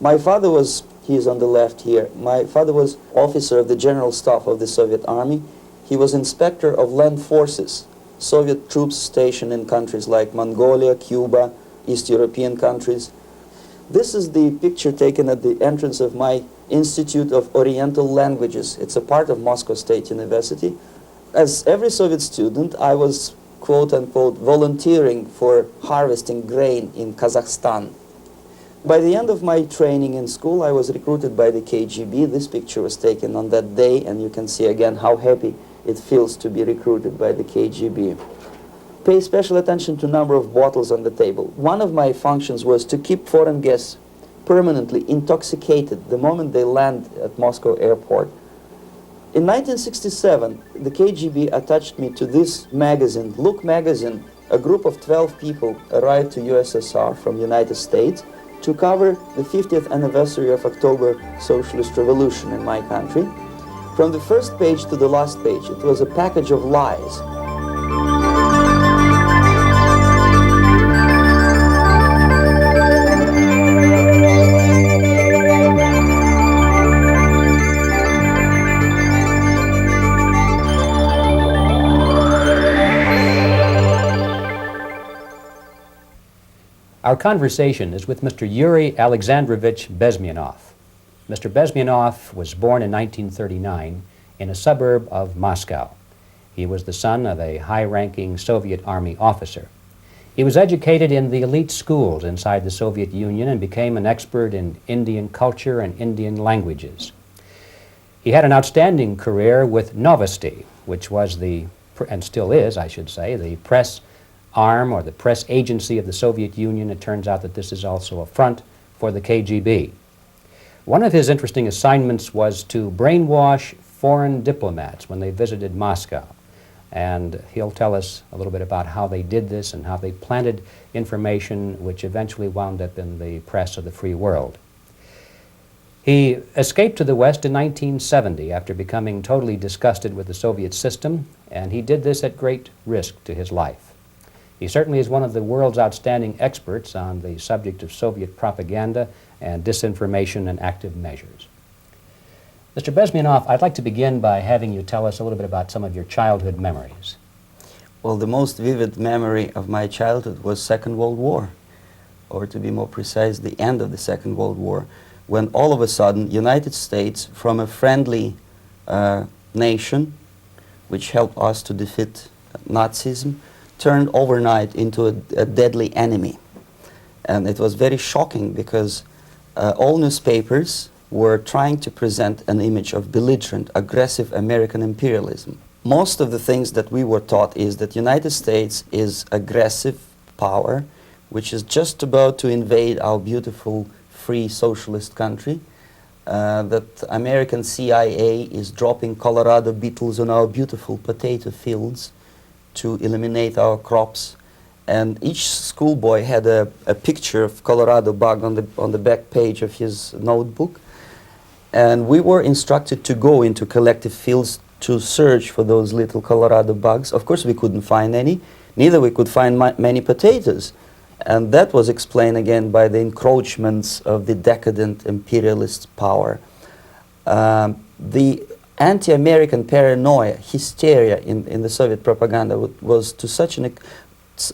My father was, he is on the left here, my father was officer of the General Staff of the Soviet Army. He was inspector of land forces, Soviet troops stationed in countries like Mongolia, Cuba, East European countries. This is the picture taken at the entrance of my Institute of Oriental Languages. It's a part of Moscow State University. As every Soviet student, I was, quote-unquote, volunteering for harvesting grain in Kazakhstan. By the end of my training in school, I was recruited by the KGB. This picture was taken on that day, and you can see again how happy it feels to be recruited by the KGB. Pay special attention to number of bottles on the table. One of my functions was to keep foreign guests permanently intoxicated the moment they land at Moscow airport. In 1967, the KGB attached me to this magazine, Look magazine. A group of 12 people arrived to USSR from United States to cover the 50th anniversary of October Socialist Revolution in my country. From the first page to the last page, it was a package of lies. Our conversation is with Mr. Yuri Alexandrovich Bezmenov. Mr. Bezmenov was born in 1939 in a suburb of Moscow. He was the son of a high-ranking Soviet Army officer. He was educated in the elite schools inside the Soviet Union and became an expert in Indian culture and Indian languages. He had an outstanding career with Novosti, which was the, and still is, I should say, the press arm or the press agency of the Soviet Union. It turns out that this is also a front for the KGB. One of his interesting assignments was to brainwash foreign diplomats when they visited Moscow. And he'll tell us a little bit about how they did this and how they planted information which eventually wound up in the press of the free world. He escaped to the West in 1970 after becoming totally disgusted with the Soviet system, and he did this at great risk to his life. He certainly is one of the world's outstanding experts on the subject of Soviet propaganda and disinformation and active measures. Mr. Bezmenov, I'd like to begin by having you tell us a little bit about some of your childhood memories. Well, the most vivid memory of my childhood was Second World War, or to be more precise, the end of the Second World War, when all of a sudden United States, from a friendly nation, which helped us to defeat Nazism, turned overnight into a deadly enemy. And it was very shocking because all newspapers were trying to present an image of belligerent, aggressive American imperialism. Most of the things that we were taught is that United States is aggressive power, which is just about to invade our beautiful, free socialist country, that American CIA is dropping Colorado beetles on our beautiful potato fields to eliminate our crops, and each schoolboy had a picture of Colorado bug on the back page of his notebook, and we were instructed to go into collective fields to search for those little Colorado bugs. Of course we couldn't find any, neither we could find many potatoes, and that was explained again by the encroachments of the decadent imperialist power. The anti-American paranoia, hysteria in the Soviet propaganda was to such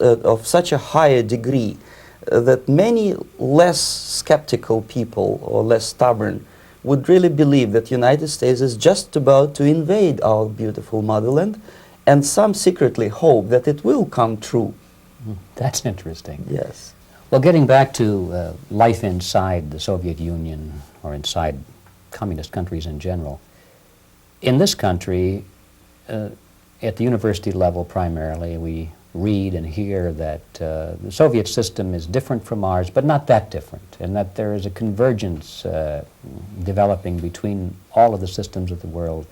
of such a higher degree that many less skeptical people or less stubborn would really believe that the United States is just about to invade our beautiful motherland, and some secretly hope that it will come true. That's interesting. Yes. Well, getting back to life inside the Soviet Union or inside communist countries in general, in this country, at the university level primarily, we read and hear that the Soviet system is different from ours, but not that different, and that there is a convergence developing between all of the systems of the world,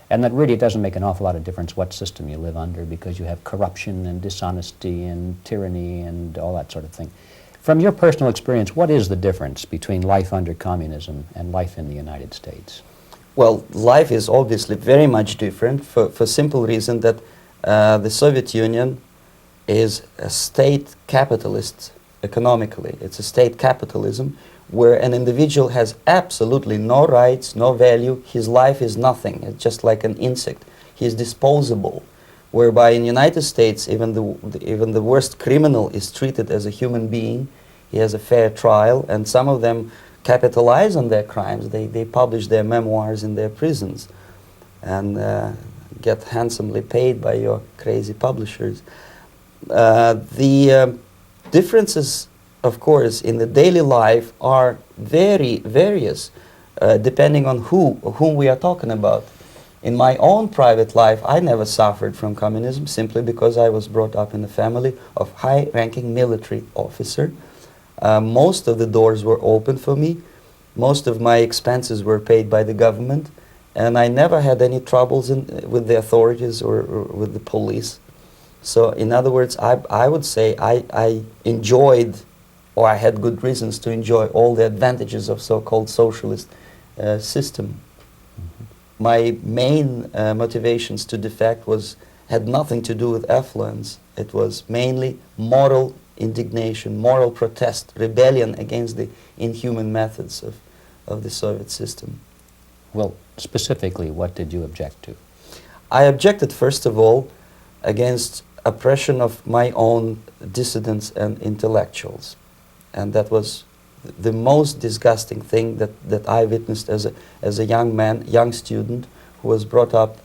and that really it doesn't make an awful lot of difference what system you live under because you have corruption and dishonesty and tyranny and all that sort of thing. From your personal experience, what is the difference between life under communism and life in the United States? Well, life is obviously very much different for simple reason that the Soviet Union is a state capitalist economically. It's a state capitalism where an individual has absolutely no rights, no value, his life is nothing, it's just like an insect. He is disposable, whereby in the United States, even the worst criminal is treated as a human being. He has a fair trial, and some of them capitalize on their crimes. They publish their memoirs in their prisons and get handsomely paid by your crazy publishers. The differences, of course, in the daily life are very various, depending on whom we are talking about. In my own private life, I never suffered from communism simply because I was brought up in a family of high-ranking military officer. Most of the doors were open for me. Most of my expenses were paid by the government, and I never had any troubles with the authorities or with the police. So, in other words, I would say I enjoyed, or I had good reasons to enjoy, all the advantages of so-called socialist system. My main motivations to defect had nothing to do with affluence. It was mainly moral indignation, moral protest, rebellion against the inhuman methods of the Soviet system. Well, specifically, what did you object to? I objected, first of all, against oppression of my own dissidents and intellectuals. And that was the most disgusting thing that I witnessed as a young man, young student, who was brought up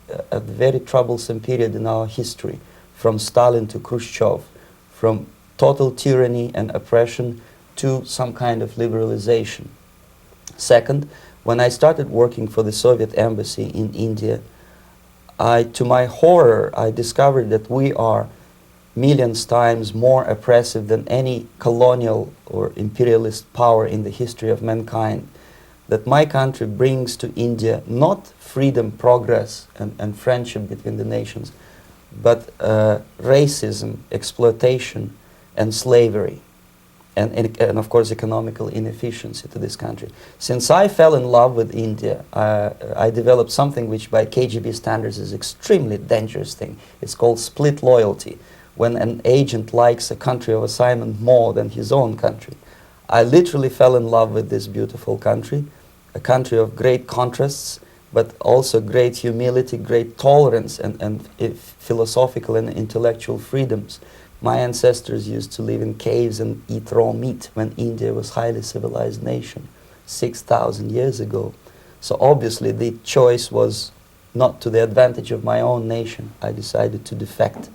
at a very troublesome period in our history, from Stalin to Khrushchev, from total tyranny and oppression to some kind of liberalization. Second, when I started working for the Soviet embassy in India, to my horror, I discovered that we are millions times more oppressive than any colonial or imperialist power in the history of mankind. That my country brings to India not freedom, progress, and friendship between the nations, but racism, exploitation, and slavery, and of course economical inefficiency to this country. Since I fell in love with India, I developed something which by KGB standards is extremely dangerous thing. It's called split loyalty, when an agent likes a country of assignment more than his own country. I literally fell in love with this beautiful country, a country of great contrasts, but also great humility, great tolerance, and philosophical and intellectual freedoms. My ancestors used to live in caves and eat raw meat when India was a highly civilized nation 6,000 years ago. So obviously the choice was not to the advantage of my own nation. I decided to defect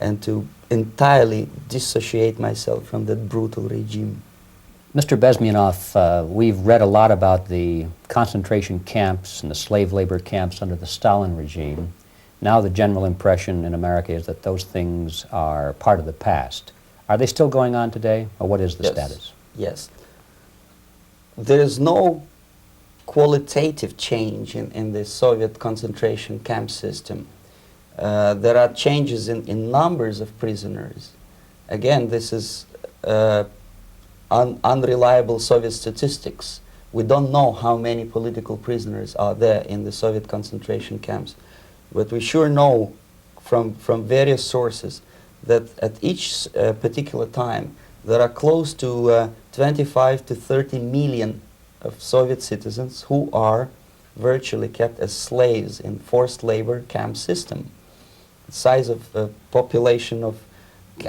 and to entirely dissociate myself from that brutal regime. Mr. Bezmenov, we've read a lot about the concentration camps and the slave labor camps under the Stalin regime. Now the general impression in America is that those things are part of the past. Are they still going on today, or what is the status? Yes. There is no qualitative change in the Soviet concentration camp system. There are changes in numbers of prisoners. Again, this is unreliable Soviet statistics. We don't know how many political prisoners are there in the Soviet concentration camps. But we sure know from various sources that at each particular time there are close to 25 to 30 million of Soviet citizens who are virtually kept as slaves in forced labor camp system. The size of the population of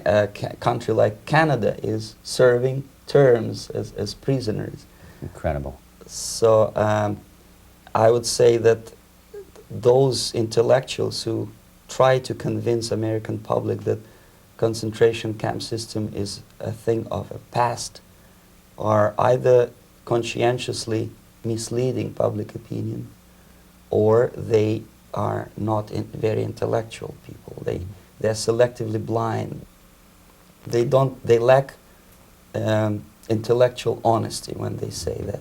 a country like Canada is serving terms as prisoners. Incredible. So I would say that those intellectuals who try to convince American public that concentration camp system is a thing of a past are either conscientiously misleading public opinion, or they are not very intellectual people. They're selectively blind. They lack intellectual honesty when they say that.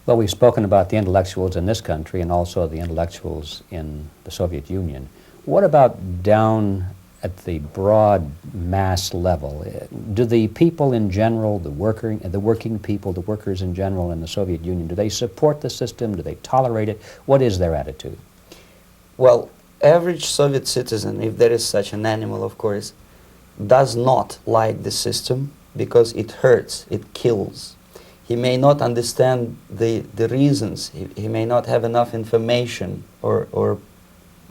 Well, we've spoken about the intellectuals in this country and also the intellectuals in the Soviet Union. What about down at the broad mass level? Do the people in general, the working people, the workers in general in the Soviet Union, do they support the system? Do they tolerate it? What is their attitude? Well, average Soviet citizen, if there is such an animal, of course, does not like the system because it hurts, it kills. he may not understand the reasons, he may not have enough information or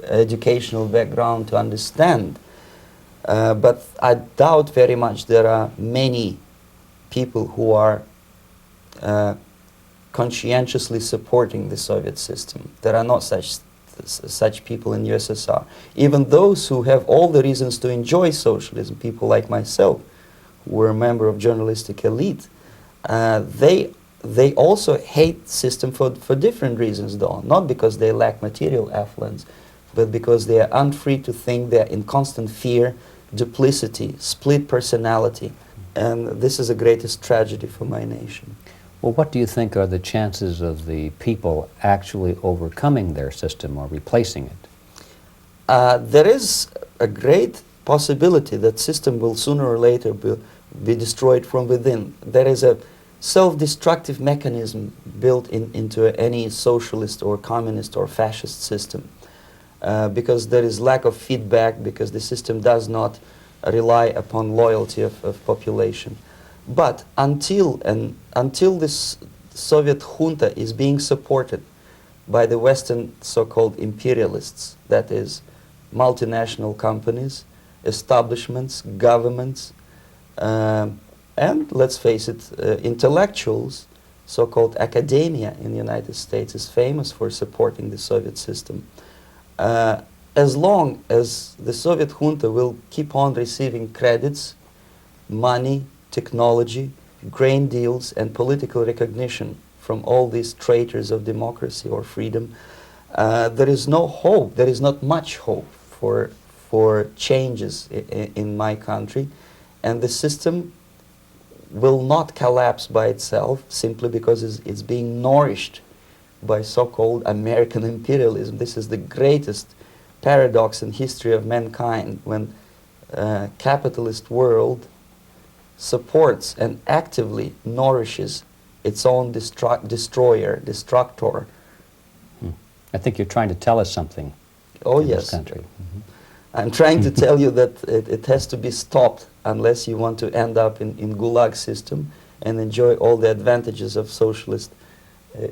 educational background to understand. But I doubt very much there are many people who are conscientiously supporting the Soviet system. There are not such people in USSR. Even those who have all the reasons to enjoy socialism, people like myself, who were a member of journalistic elite, they also hate system for different reasons, though. Not because they lack material affluence, but because they are unfree to think, they're in constant fear, duplicity, split personality. And this is the greatest tragedy for my nation. Well, what do you think are the chances of the people actually overcoming their system or replacing it? There is a great possibility that system will sooner or later be destroyed from within. There is a self-destructive mechanism built into any socialist or communist or fascist system. Because there is lack of feedback, because the system does not rely upon loyalty of population. But until this Soviet junta is being supported by the Western so-called imperialists, that is, multinational companies, establishments, governments, and let's face it, intellectuals, so-called academia in the United States is famous for supporting the Soviet system. As long as the Soviet junta will keep on receiving credits, money, technology, grain deals, and political recognition from all these traitors of democracy or freedom, there is no hope, there is not much hope for changes in my country, and the system will not collapse by itself simply because it's being nourished by so-called American imperialism. This is the greatest paradox in history of mankind, when capitalist world supports and actively nourishes its own destroyer, destructor. I think you're trying to tell us something. Oh, in yes. This country. Mm-hmm. I'm trying to tell you that it has to be stopped unless you want to end up in gulag system and enjoy all the advantages of socialist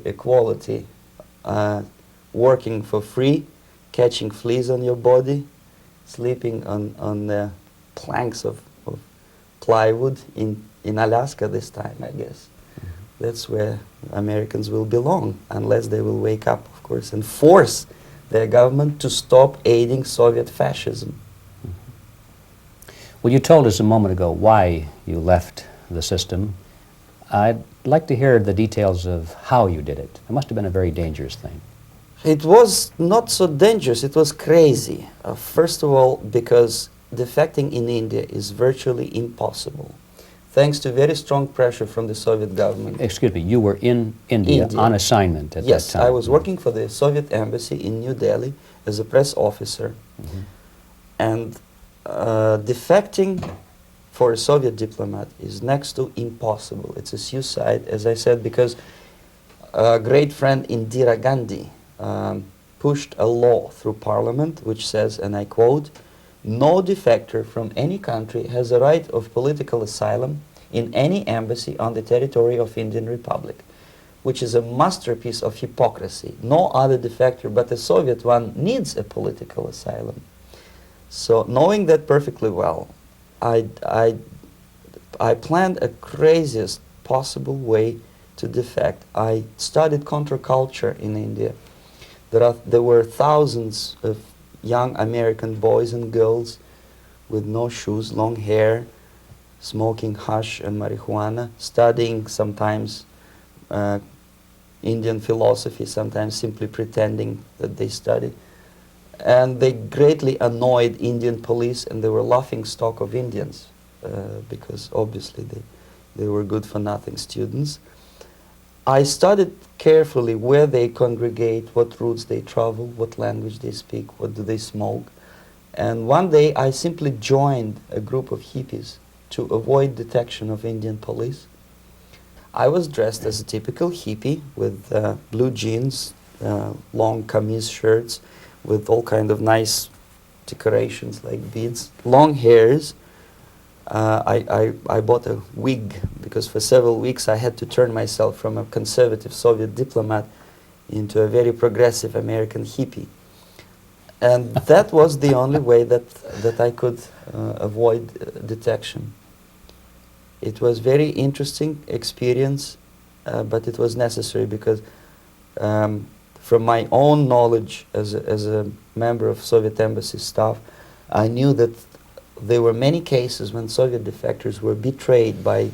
equality. Working for free, catching fleas on your body, sleeping on the planks of plywood in Alaska this time, I guess. Mm-hmm. That's where Americans will belong, unless they will wake up, of course, and force their government to stop aiding Soviet fascism. Mm-hmm. Well, you told us a moment ago why you left the system. I'd like to hear the details of how you did it. It must have been a very dangerous thing. It was not so dangerous, it was crazy. First of all, because defecting in India is virtually impossible, thanks to very strong pressure from the Soviet government. Excuse me, you were in India on assignment at that time? Yes, I was working for the Soviet embassy in New Delhi as a press officer. Mm-hmm. And defecting for a Soviet diplomat is next to impossible. It's a suicide, as I said, because a great friend Indira Gandhi pushed a law through parliament which says, and I quote, "No defector from any country has a right of political asylum in any embassy on the territory of Indian Republic," which is a masterpiece of hypocrisy. No other defector but the Soviet one needs a political asylum. So knowing that perfectly well, I planned a craziest possible way to defect. I studied counterculture in India. There were thousands of young American boys and girls with no shoes, long hair, smoking hash and marijuana, studying sometimes Indian philosophy, sometimes simply pretending that they study. And they greatly annoyed Indian police, and they were laughing stock of Indians because obviously they were good-for-nothing students. I studied carefully where they congregate, what routes they travel, what language they speak, what do they smoke. And one day I simply joined a group of hippies to avoid detection of Indian police. I was dressed as a typical hippie with blue jeans, long kameez shirts with all kind of nice decorations like beads, long hairs, I bought a wig because for several weeks I had to turn myself from a conservative Soviet diplomat into a very progressive American hippie. And that was the only way that I could avoid detection. It was very interesting experience, but it was necessary because from my own knowledge as a member of Soviet embassy staff, I knew that there were many cases when Soviet defectors were betrayed by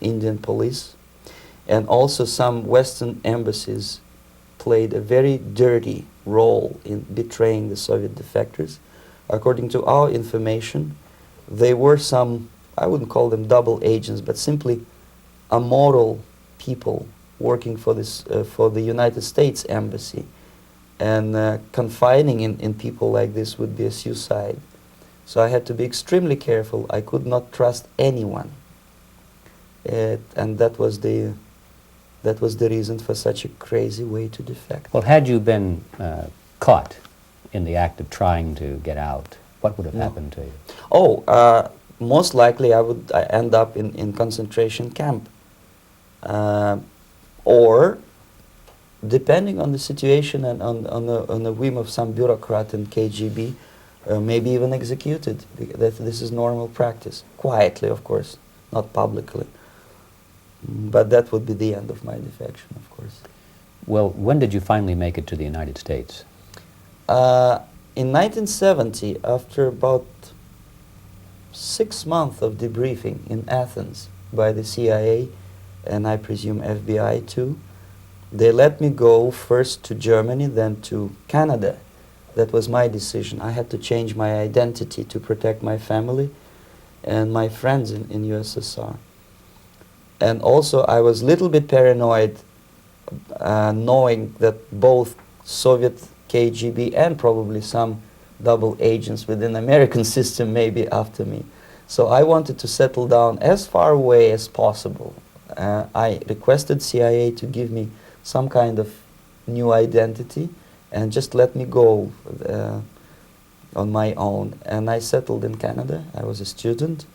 Indian police, and also some Western embassies played a very dirty role in betraying the Soviet defectors. According to our information, they were some, I wouldn't call them double agents, but simply amoral people working for this for the United States embassy, and confiding in people like this would be a suicide. So I had to be extremely careful. I could not trust anyone, and that was the reason for such a crazy way to defect. Well, had you been caught in the act of trying to get out, what would have happened to you? Oh, most likely I would end up in concentration camp, or depending on the situation and on the whim of some bureaucrat in KGB, maybe even executed. This is normal practice, quietly, of course, not publicly. But that would be the end of my defection, of course. Well, when did you finally make it to the United States? In 1970, after about 6 months of debriefing in Athens by the CIA, and I presume FBI too, they let me go first to Germany, then to Canada. That was my decision. I had to change my identity to protect my family and my friends in USSR. And also I was a little bit paranoid knowing that both Soviet KGB and probably some double agents within American system may be after me. So I wanted to settle down as far away as possible. I requested CIA to give me some kind of new identity and just let me go on my own. And I settled in Canada. I was a student.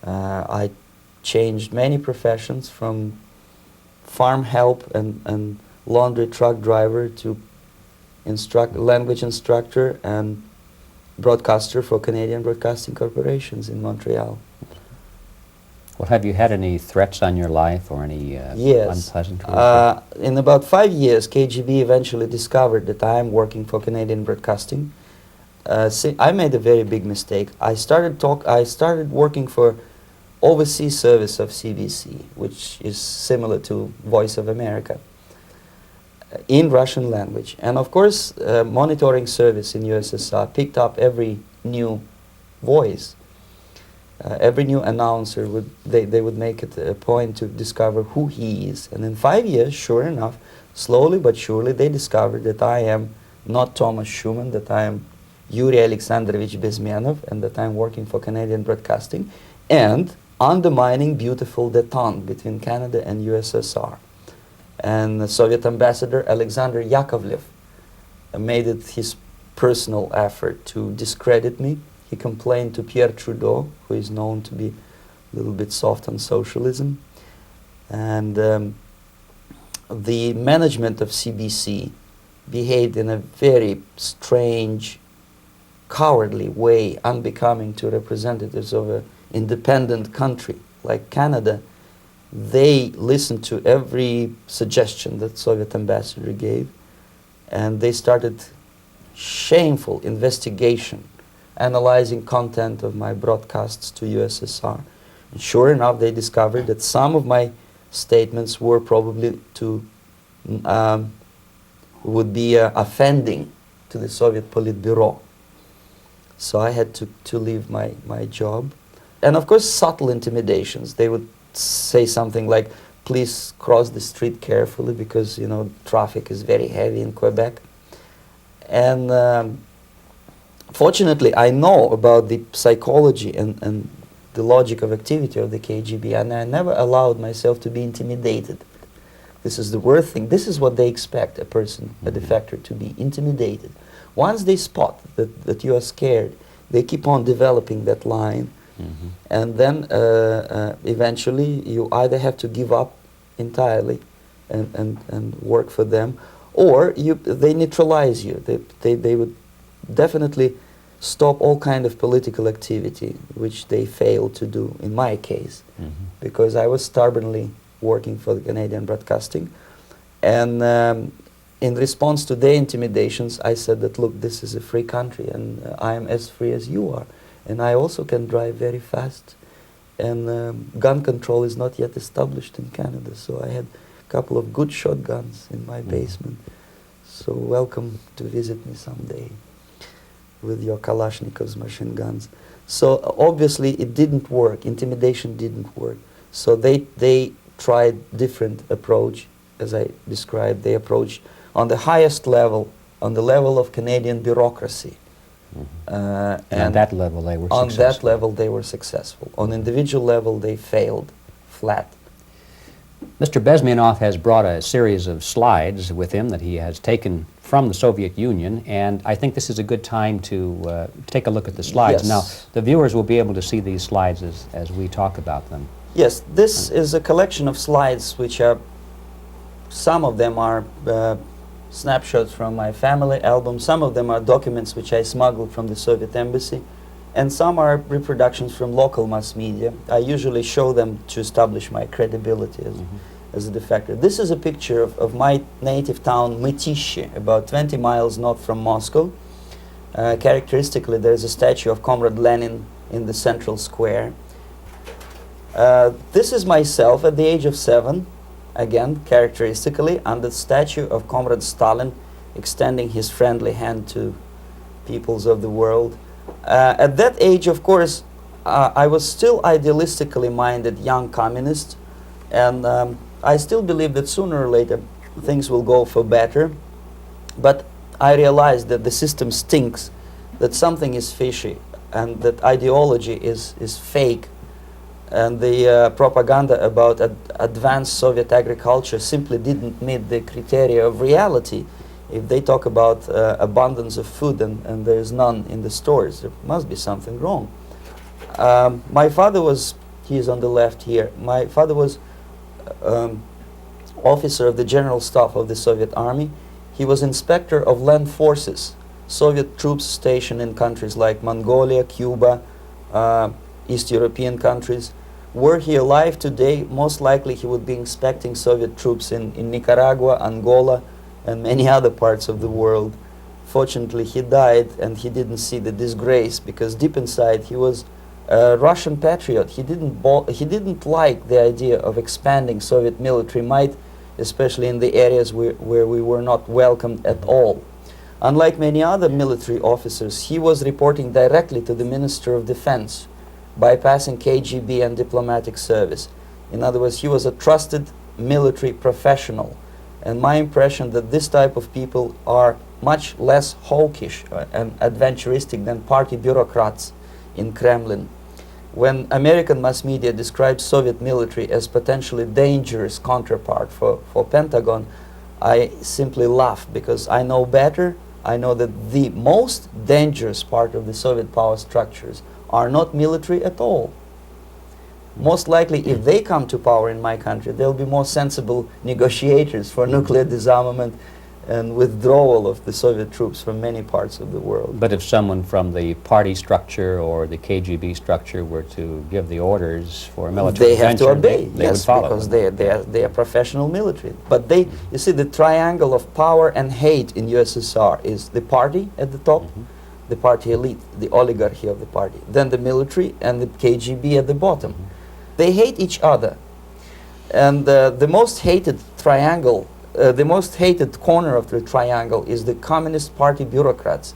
I changed many professions, from farm help and laundry truck driver to language instructor and broadcaster for Canadian Broadcasting Corporations in Montreal. Well, have you had any threats on your life or any Yes. unpleasant? In about 5 years, KGB eventually discovered that I am working for Canadian Broadcasting. I made a very big mistake. I started working for overseas service of CBC, which is similar to Voice of America, in Russian language. And of course, monitoring service in USSR picked up every new voice. Every new announcer they would make it a point to discover who he is. And in 5 years, sure enough, slowly but surely, they discovered that I am not Thomas Schumann, that I am Yuri Alexandrovich Bezmenov, and that I'm working for Canadian Broadcasting, and undermining beautiful détente between Canada and USSR. And the Soviet ambassador Alexander Yakovlev made it his personal effort to discredit me. He complained to Pierre Trudeau, who is known to be a little bit soft on socialism. And the management of CBC behaved in a very strange, cowardly way, unbecoming to representatives of an independent country like Canada. They listened to every suggestion that Soviet ambassador gave, and they started shameful investigation, analyzing content of my broadcasts to USSR. And sure enough, they discovered that some of my statements were probably would be offending to the Soviet Politburo. So I had to leave my job. And of course, subtle intimidations. They would say something like, please cross the street carefully because, you know, traffic is very heavy in Quebec. And fortunately, I know about the psychology and the logic of activity of the KGB, and I never allowed myself to be intimidated. This is the worst thing. This is what they expect a person, a defector, to be intimidated. Once they spot that you are scared, they keep on developing that line And then eventually you either have to give up entirely and work for them, or they neutralize you. They would definitely stop all kind of political activity, which they failed to do in my case, because I was stubbornly working for the Canadian Broadcasting. And in response to their intimidations, I said that, look, this is a free country, and I am as free as you are. And I also can drive very fast. And gun control is not yet established in Canada, so I had a couple of good shotguns in my basement. So welcome to visit me someday with your Kalashnikov's machine guns. So obviously it didn't work. Intimidation didn't work. So they tried different approach, as I described. They approached on the highest level, on the level of Canadian bureaucracy. And on that level they were on successful. that level they were successful. On individual level they failed flat. Mr. Bezmenov has brought a series of slides with him that he has taken from the Soviet Union, and I think this is a good time to take a look at the slides. Yes. Now, the viewers will be able to see these slides as we talk about them. Yes, this is a collection of slides which are, some of them are snapshots from my family album, some of them are documents which I smuggled from the Soviet embassy, and some are reproductions from local mass media. I usually show them to establish my credibility as a defector. This is a picture of my native town, Mytishi, about 20 miles north from Moscow. Characteristically, there is a statue of Comrade Lenin in the central square. This is myself at the age of 7, again, characteristically, under the statue of Comrade Stalin, extending his friendly hand to peoples of the world. At that age, of course, I was still idealistically minded young communist, and I still believe that sooner or later things will go for better. But I realized that the system stinks, that something is fishy, and that ideology is fake. And the propaganda about advanced Soviet agriculture simply didn't meet the criteria of reality. If they talk about abundance of food and there is none in the stores, there must be something wrong. My father was, he is on the left here, my father was officer of the General Staff of the Soviet Army. He was inspector of land forces, Soviet troops stationed in countries like Mongolia, Cuba, East European countries. Were he alive today, most likely he would be inspecting Soviet troops in Nicaragua, Angola, and many other parts of the world. Fortunately, he died and he didn't see the disgrace, because deep inside he was a Russian patriot. He didn't like the idea of expanding Soviet military might, especially in the areas where we were not welcomed at all. Unlike many other military officers, he was reporting directly to the Minister of Defense, bypassing KGB and diplomatic service. In other words, he was a trusted military professional. And my impression that this type of people are much less hawkish and adventuristic than party bureaucrats in Kremlin. When American mass media describes Soviet military as potentially dangerous counterpart for Pentagon, I simply laugh, because I know better. I know that the most dangerous part of the Soviet power structures are not military at all. Most likely, if they come to power in my country, they'll be more sensible negotiators for nuclear disarmament and withdrawal of the Soviet troops from many parts of the world. But if someone from the party structure or the KGB structure were to give the orders for a military they have to obey, they yes, would follow because them. they are professional military. But they, you see, the triangle of power and hate in USSR is the party at the top, the party elite, the oligarchy of the party, then the military and the KGB at the bottom. They hate each other. And the most hated triangle, the most hated corner of the triangle is the Communist Party bureaucrats.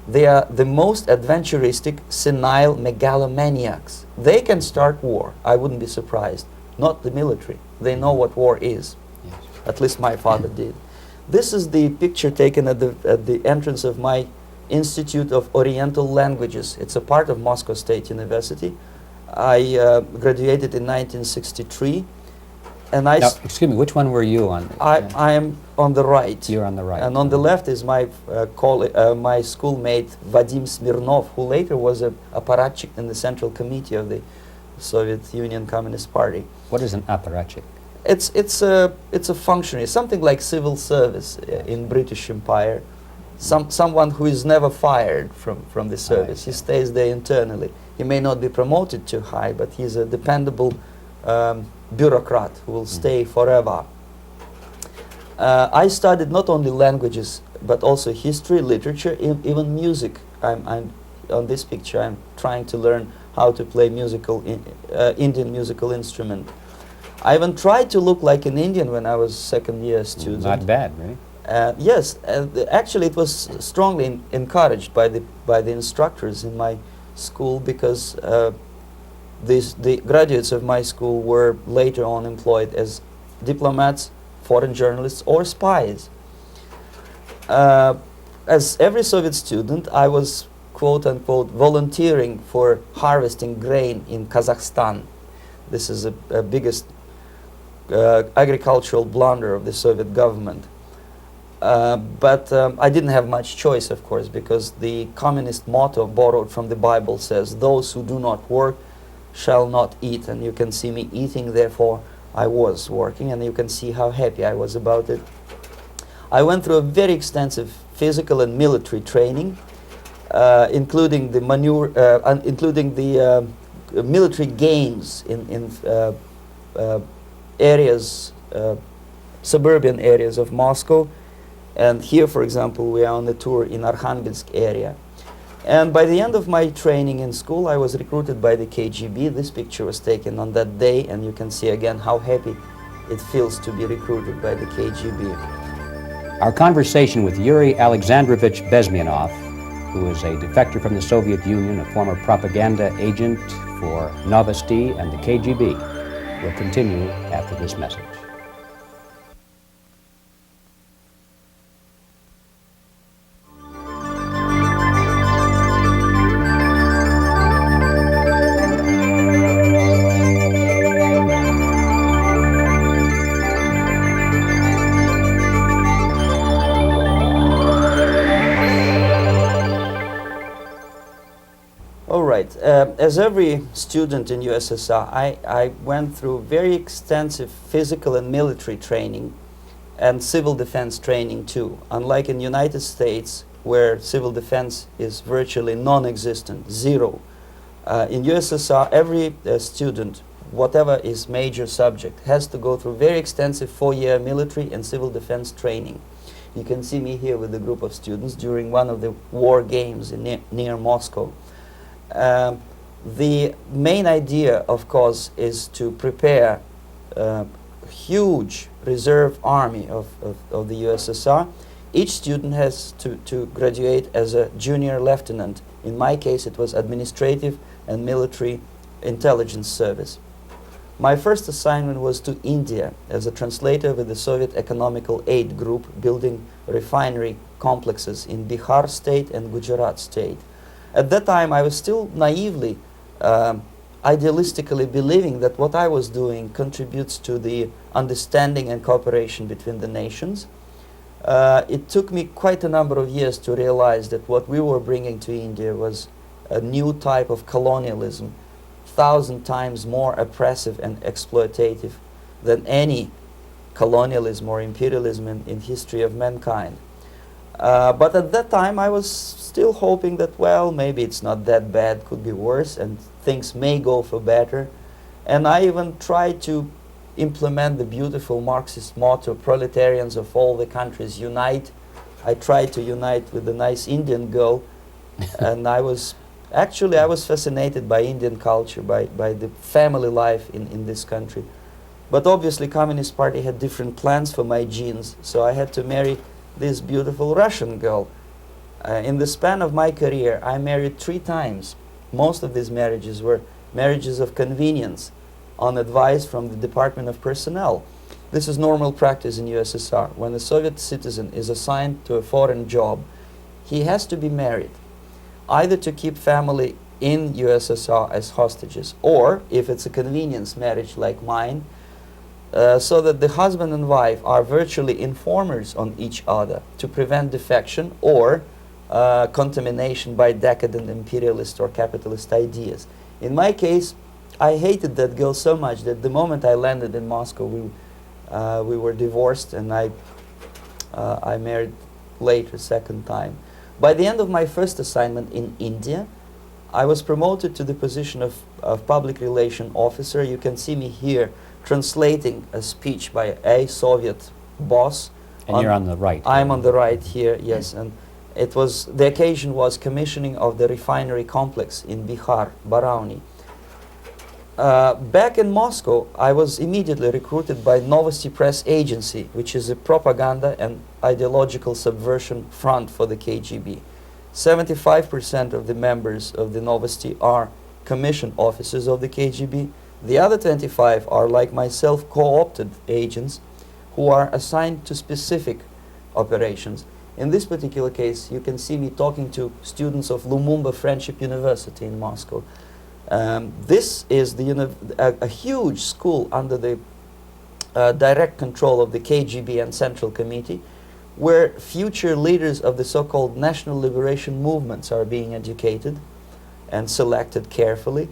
They are the most adventuristic, senile megalomaniacs. They can start war, I wouldn't be surprised. Not the military. They know what war is. Yes. At least my father did. This is the picture taken at the entrance of my Institute of Oriental Languages. It's a part of Moscow State University. I graduated in 1963. And I, Now, excuse me, which one were you on? I am on the right. You're on the right. And on the left is my my schoolmate Vadim Smirnov, who later was a apparatchik in the Central Committee of the Soviet Union Communist Party. What is an apparatchik? It's a functionary, something like civil service in British Empire. Someone who is never fired from the service. He stays there internally. He may not be promoted too high, but he's a dependable bureaucrat who will stay forever. I studied not only languages, but also history, literature, even music. I'm on this picture. I'm trying to learn how to play Indian musical instrument. I even tried to look like an Indian when I was second-year student. Not bad, right? Yes, actually it was strongly encouraged by the instructors in my school, because the graduates of my school were later on employed as diplomats, foreign journalists, or spies. As every Soviet student, I was quote-unquote volunteering for harvesting grain in Kazakhstan. This is a biggest agricultural blunder of the Soviet government. But I didn't have much choice, of course, because the communist motto borrowed from the Bible says, "Those who do not work shall not eat." And you can see me eating, therefore I was working, and you can see how happy I was about it. I went through a very extensive physical and military training, including the military games in areas, suburban areas of Moscow. And here, for example, we are on a tour in Arkhangelsk area. And by the end of my training in school, I was recruited by the KGB. This picture was taken on that day, and you can see again how happy it feels to be recruited by the KGB. Our conversation with Yuri Alexandrovich Bezmenov, who is a defector from the Soviet Union, a former propaganda agent for Novosti and the KGB, will continue after this message. As every student in USSR, I went through very extensive physical and military training and civil defense training too. Unlike in the United States, where civil defense is virtually non-existent, zero. In USSR, every student, whatever his major subject, has to go through very extensive 4-year military and civil defense training. You can see me here with a group of students during one of the war games near Moscow. The main idea, of course, is to prepare a huge reserve army of the USSR. Each student has to graduate as a junior lieutenant. In my case, it was administrative and military intelligence service. My first assignment was to India as a translator with the Soviet Economical Aid Group, building refinery complexes in Bihar state and Gujarat state. At that time, I was still naively, idealistically believing that what I was doing contributes to the understanding and cooperation between the nations. It took me quite a number of years to realize that what we were bringing to India was a new type of colonialism, 1,000 times more oppressive and exploitative than any colonialism or imperialism in history of mankind. But at that time, I was still hoping that, well, maybe it's not that bad, could be worse, and things may go for better. And I even tried to implement the beautiful Marxist motto, "Proletarians of all the countries unite." I tried to unite with a nice Indian girl, and I was fascinated by Indian culture, by the family life in this country. But obviously, Communist Party had different plans for my genes, so I had to marry this beautiful Russian girl. In the span of my career, I married 3 times. Most of these marriages were marriages of convenience, on advice from the Department of Personnel. This is normal practice in USSR. When a Soviet citizen is assigned to a foreign job, he has to be married, either to keep family in USSR as hostages, or, if it's a convenience marriage like mine, so that the husband and wife are virtually informers on each other to prevent defection or contamination by decadent imperialist or capitalist ideas. In my case, I hated that girl so much that the moment I landed in Moscow, we were divorced, and I married later, second time. By the end of my first assignment in India, I was promoted to the position of public relation officer. You can see me here translating a speech by a Soviet boss. And you're on the right. I'm on the right here, yes. And it was, the occasion was commissioning of the refinery complex in Bihar, Barauni. Back in Moscow, I was immediately recruited by Novosti Press Agency, which is a propaganda and ideological subversion front for the KGB. 75% of the members of the Novosti are commissioned officers of the KGB. The other 25 are, like myself, co-opted agents who are assigned to specific operations. In this particular case, you can see me talking to students of Lumumba Friendship University in Moscow. This is a huge school under the direct control of the KGB and Central Committee, where future leaders of the so-called national liberation movements are being educated and selected carefully.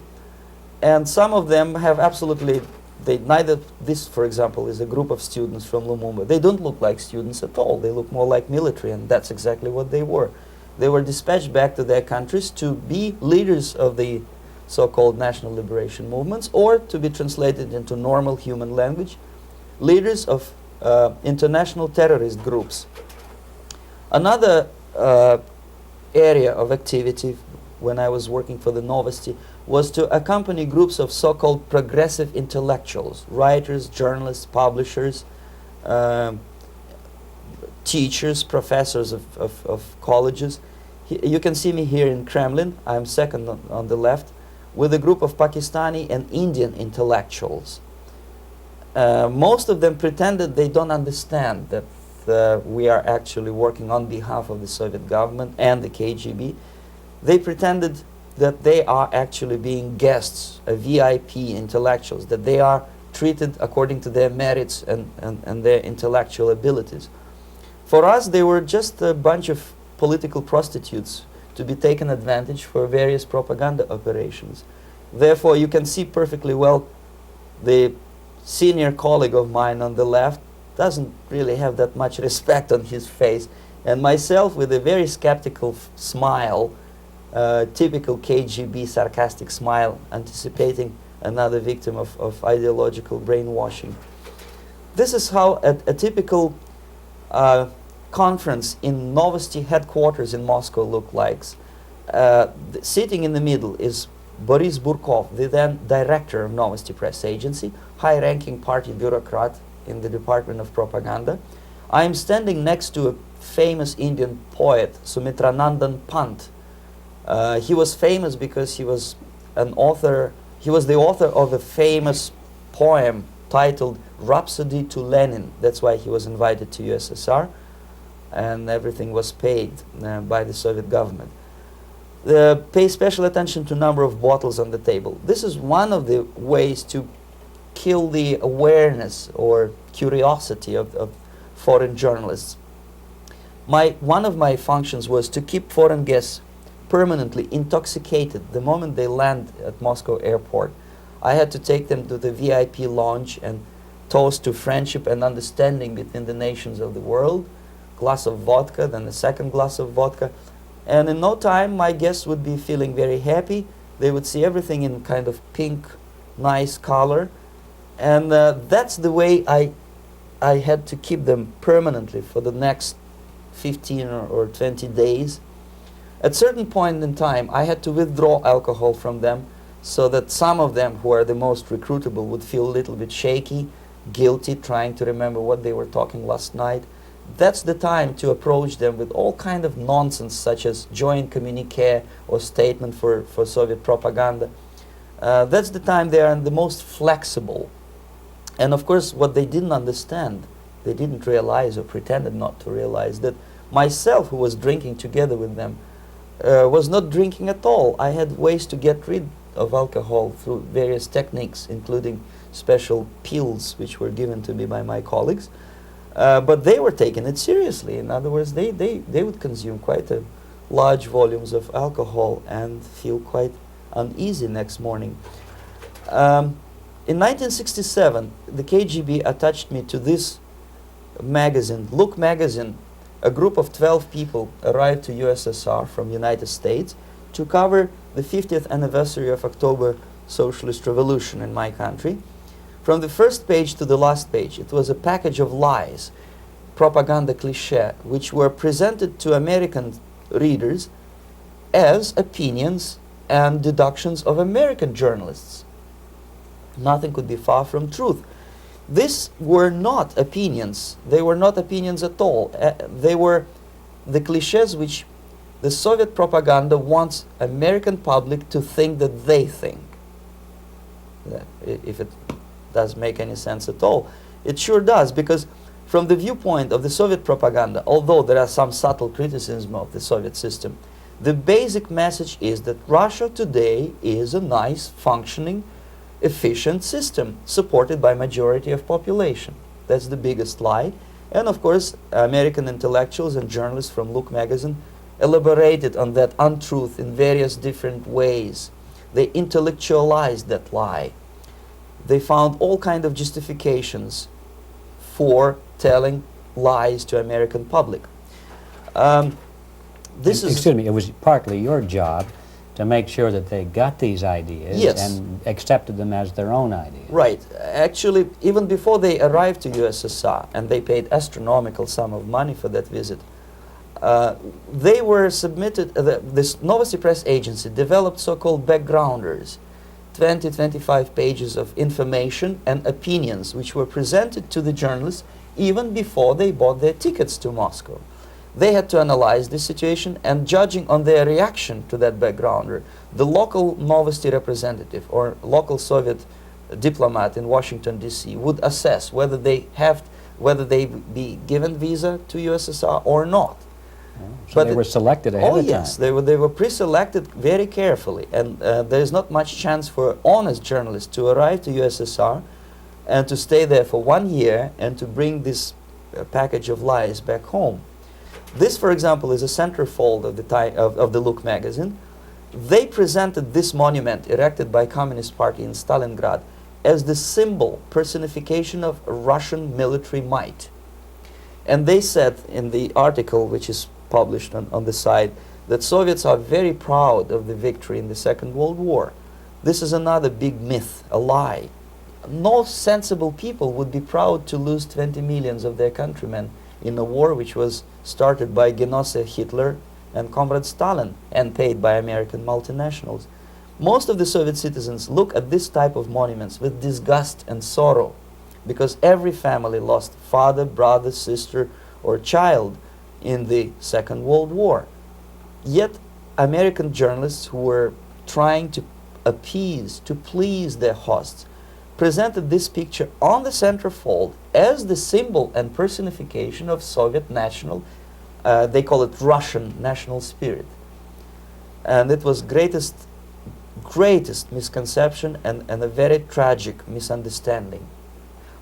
And some of them have absolutely, this, for example, is a group of students from Lumumba. They don't look like students at all. They look more like military, and that's exactly what they were. They were dispatched back to their countries to be leaders of the so-called national liberation movements, or to be translated into normal human language, leaders of international terrorist groups. Another area of activity when I was working for the Novosti was to accompany groups of so-called progressive intellectuals, writers, journalists, publishers, teachers, professors of colleges. You can see me here in Kremlin. I'm second on the left, with a group of Pakistani and Indian intellectuals. Most of them pretended they don't understand that we are actually working on behalf of the Soviet government and the KGB. They pretended that they are actually being guests, VIP intellectuals, that they are treated according to their merits and their intellectual abilities. For us, they were just a bunch of political prostitutes to be taken advantage for various propaganda operations. Therefore, you can see perfectly well the senior colleague of mine on the left doesn't really have that much respect on his face, and myself with a very skeptical smile, typical KGB sarcastic smile, anticipating another victim of ideological brainwashing. This is how a typical conference in Novosti headquarters in Moscow looked like. Sitting in the middle is Boris Burkov, the then director of Novosti Press Agency, high-ranking party bureaucrat in the Department of Propaganda. I am standing next to a famous Indian poet, Sumitranandan Pant. He was famous because he was an author. He was the author of a famous poem titled Rhapsody to Lenin. That's why he was invited to USSR, and everything was paid by the Soviet government. Pay special attention to number of bottles on the table. This is one of the ways to kill the awareness or curiosity of foreign journalists. One of my functions was to keep foreign guests permanently intoxicated the moment they land at Moscow airport. I had to take them to the VIP lounge and toast to friendship and understanding between the nations of the world. Glass of vodka, then a second glass of vodka. And in no time, my guests would be feeling very happy. They would see everything in kind of pink, nice color. And that's the way I had to keep them permanently for the next 15 or 20 days. At certain point in time, I had to withdraw alcohol from them so that some of them who are the most recruitable would feel a little bit shaky, guilty, trying to remember what they were talking last night. That's the time to approach them with all kind of nonsense, such as joint communique or statement for Soviet propaganda. That's the time they are the most flexible. And of course, what they didn't understand, they didn't realize or pretended not to realize, that myself, who was drinking together with them, was not drinking at all. I had ways to get rid of alcohol through various techniques, including special pills which were given to me by my colleagues. But they were taking it seriously. In other words, they would consume quite large volumes of alcohol and feel quite uneasy next morning. In 1967, the KGB attached me to this magazine, Look magazine. A group of 12 people arrived to USSR from United States to cover the 50th anniversary of October Socialist Revolution in my country. From the first page to the last page, it was a package of lies, propaganda cliché, which were presented to American readers as opinions and deductions of American journalists. Nothing could be far from truth. These were not opinions. They were not opinions at all. They were the clichés which the Soviet propaganda wants American public to think that they think. If it does make any sense at all. It sure does, because from the viewpoint of the Soviet propaganda, although there are some subtle criticism of the Soviet system, the basic message is that Russia today is a nice, functioning, efficient system supported by majority of population. That's the biggest lie. And of course, American intellectuals and journalists from Look magazine elaborated on that untruth in various different ways. They intellectualized that lie. They found all kind of justifications for telling lies to American public. Excuse me, it was partly your job to make sure that they got these ideas and accepted them as their own ideas. Right. Actually, even before they arrived to USSR, and they paid astronomical sum of money for that visit, they were submitted, this Novosti Press Agency developed so-called backgrounders, 20-25 pages of information and opinions which were presented to the journalists even before they bought their tickets to Moscow. They had to analyze the situation, and judging on their reaction to that backgrounder, the local Novosti representative or local Soviet diplomat in Washington, D.C. would assess whether they be given visa to USSR or not. So they were selected ahead of time. Oh yes, they were pre-selected very carefully, and there is not much chance for honest journalists to arrive to USSR and to stay there for 1 year and to bring this package of lies back home. This, for example, is a centerfold of the Look magazine. They presented this monument erected by Communist Party in Stalingrad as the symbol, personification of Russian military might. And they said in the article, which is published on the site, that Soviets are very proud of the victory in the Second World War. This is another big myth, a lie. No sensible people would be proud to lose 20 millions of their countrymen in a war which was started by Genoese Hitler and Comrade Stalin and paid by American multinationals. Most of the Soviet citizens look at this type of monuments with disgust and sorrow, because every family lost father, brother, sister, or child in the Second World War. Yet American journalists who were trying to appease, to please their hosts, presented this picture on the centerfold as the symbol and personification of Soviet national, they call it Russian national spirit. And it was greatest misconception and a very tragic misunderstanding.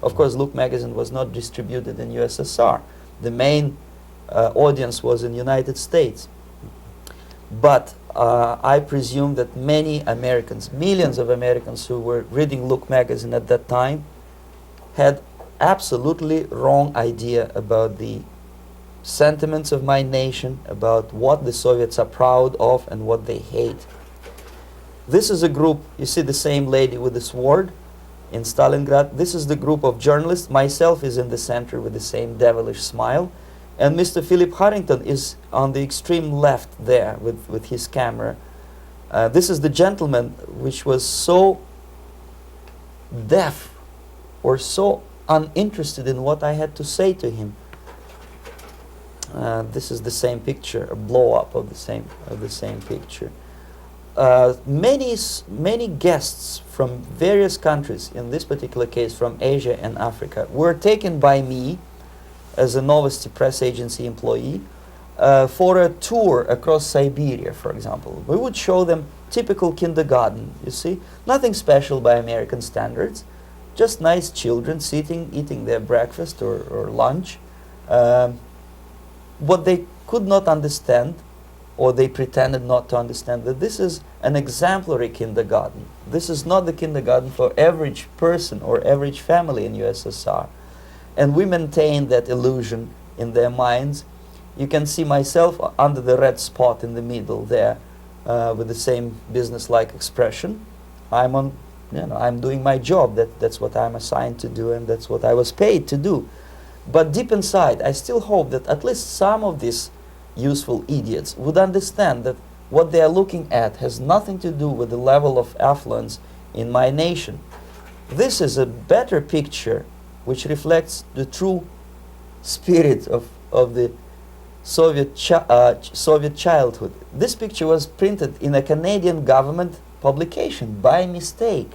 Of course, Look magazine was not distributed in USSR. The main audience was in United States. But I presume that many Americans, millions of Americans who were reading Look magazine at that time, had absolutely wrong idea about the sentiments of my nation, about what the Soviets are proud of and what they hate. This is a group, you see the same lady with the sword in Stalingrad. This is the group of journalists. Myself is in the center with the same devilish smile. And Mr. Philip Harrington is on the extreme left there with his camera. This is the gentleman which was so deaf or so uninterested in what I had to say to him. This is the same picture, a blow-up of the same picture. Many guests from various countries, in this particular case from Asia and Africa, were taken by me as a Novosti Press Agency employee for a tour across Siberia, for example. We would show them typical kindergarten, you see, nothing special by American standards, just nice children sitting, eating their breakfast or lunch. What they could not understand, or they pretended not to understand, that this is an exemplary kindergarten. This is not the kindergarten for average person or average family in USSR. And we maintain that illusion in their minds. You can see myself under the red spot in the middle there, with the same business-like expression. I'm doing my job. That's what I'm assigned to do, and that's what I was paid to do. But deep inside, I still hope that at least some of these useful idiots would understand that what they are looking at has nothing to do with the level of affluence in my nation. This is a better picture which reflects the true spirit of the Soviet childhood. This picture was printed in a Canadian government publication by mistake.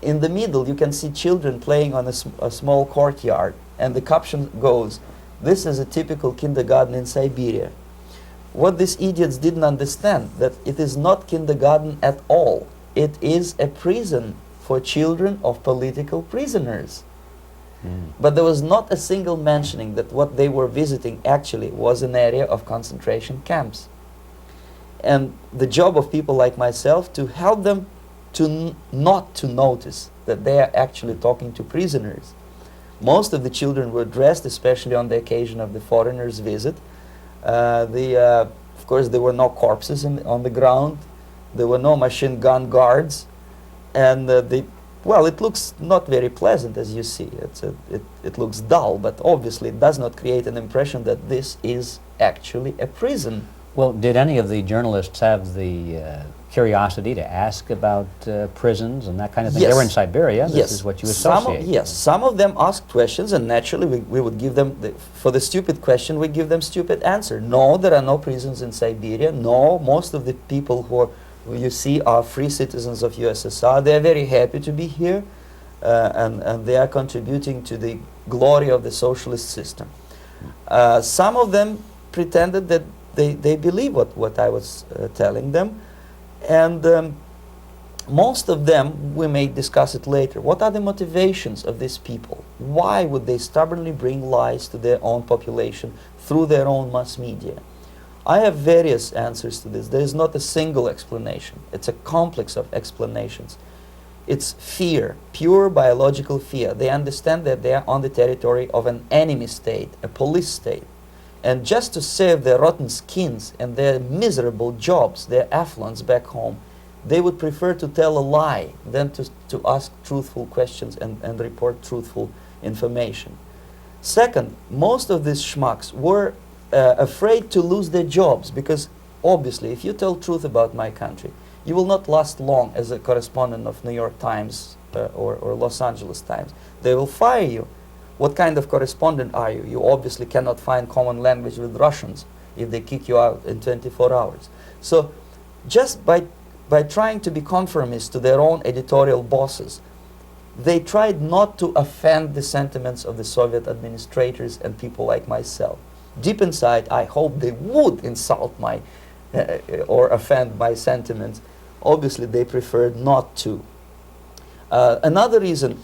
In the middle, you can see children playing on a small courtyard, and the caption goes, "This is a typical kindergarten in Siberia." What these idiots didn't understand, that it is not kindergarten at all. It is a prison for children of political prisoners. But there was not a single mentioning that what they were visiting actually was an area of concentration camps. And the job of people like myself to help them to not to notice that they are actually talking to prisoners. Most of the children were dressed, especially on the occasion of the foreigners' visit. Of course, there were no corpses on the ground. There were no machine gun guards. And well, it looks not very pleasant, as you see. It looks dull, but obviously it does not create an impression that this is actually a prison. Well, did any of the journalists have the curiosity to ask about prisons and that kind of thing? Yes. They were in Siberia. This Yes. is what you associate. Yes, some of them asked questions, and naturally we would give them, for the stupid question, we give them stupid answer. No, there are no prisons in Siberia. No, most of the people who you see are free citizens of USSR. They are very happy to be here, and they are contributing to the glory of the socialist system. Some of them pretended that they believe what I was telling them, and most of them, we may discuss it later, what are the motivations of these people? Why would they stubbornly bring lies to their own population through their own mass media? I have various answers to this. There is not a single explanation. It's a complex of explanations. It's fear, pure biological fear. They understand that they are on the territory of an enemy state, a police state. And just to save their rotten skins and their miserable jobs, their affluence back home, they would prefer to tell a lie than to ask truthful questions and report truthful information. Second, most of these schmucks were afraid to lose their jobs, because obviously if you tell truth about my country, you will not last long as a correspondent of New York Times or Los Angeles Times. They will fire you. What kind of correspondent are you? You obviously cannot find common language with Russians if they kick you out in 24 hours. So just by trying to be conformist to their own editorial bosses, they tried not to offend the sentiments of the Soviet administrators and people like myself. Deep inside, I hope they would insult my or offend my sentiments. Obviously, they preferred not to. Another reason,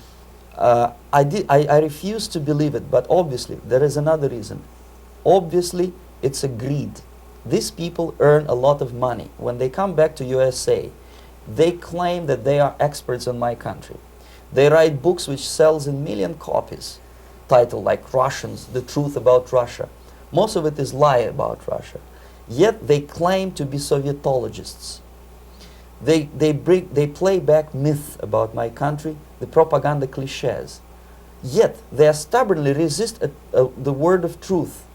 I refuse to believe it, but obviously, there is another reason. Obviously, it's a greed. These people earn a lot of money. When they come back to USA, they claim that they are experts on my country. They write books which sells in million copies, titled like Russians, The Truth About Russia. Most of it is lie about Russia. Yet they claim to be Sovietologists. They play back myth about my country, the propaganda cliches. Yet they stubbornly resist the word of truth.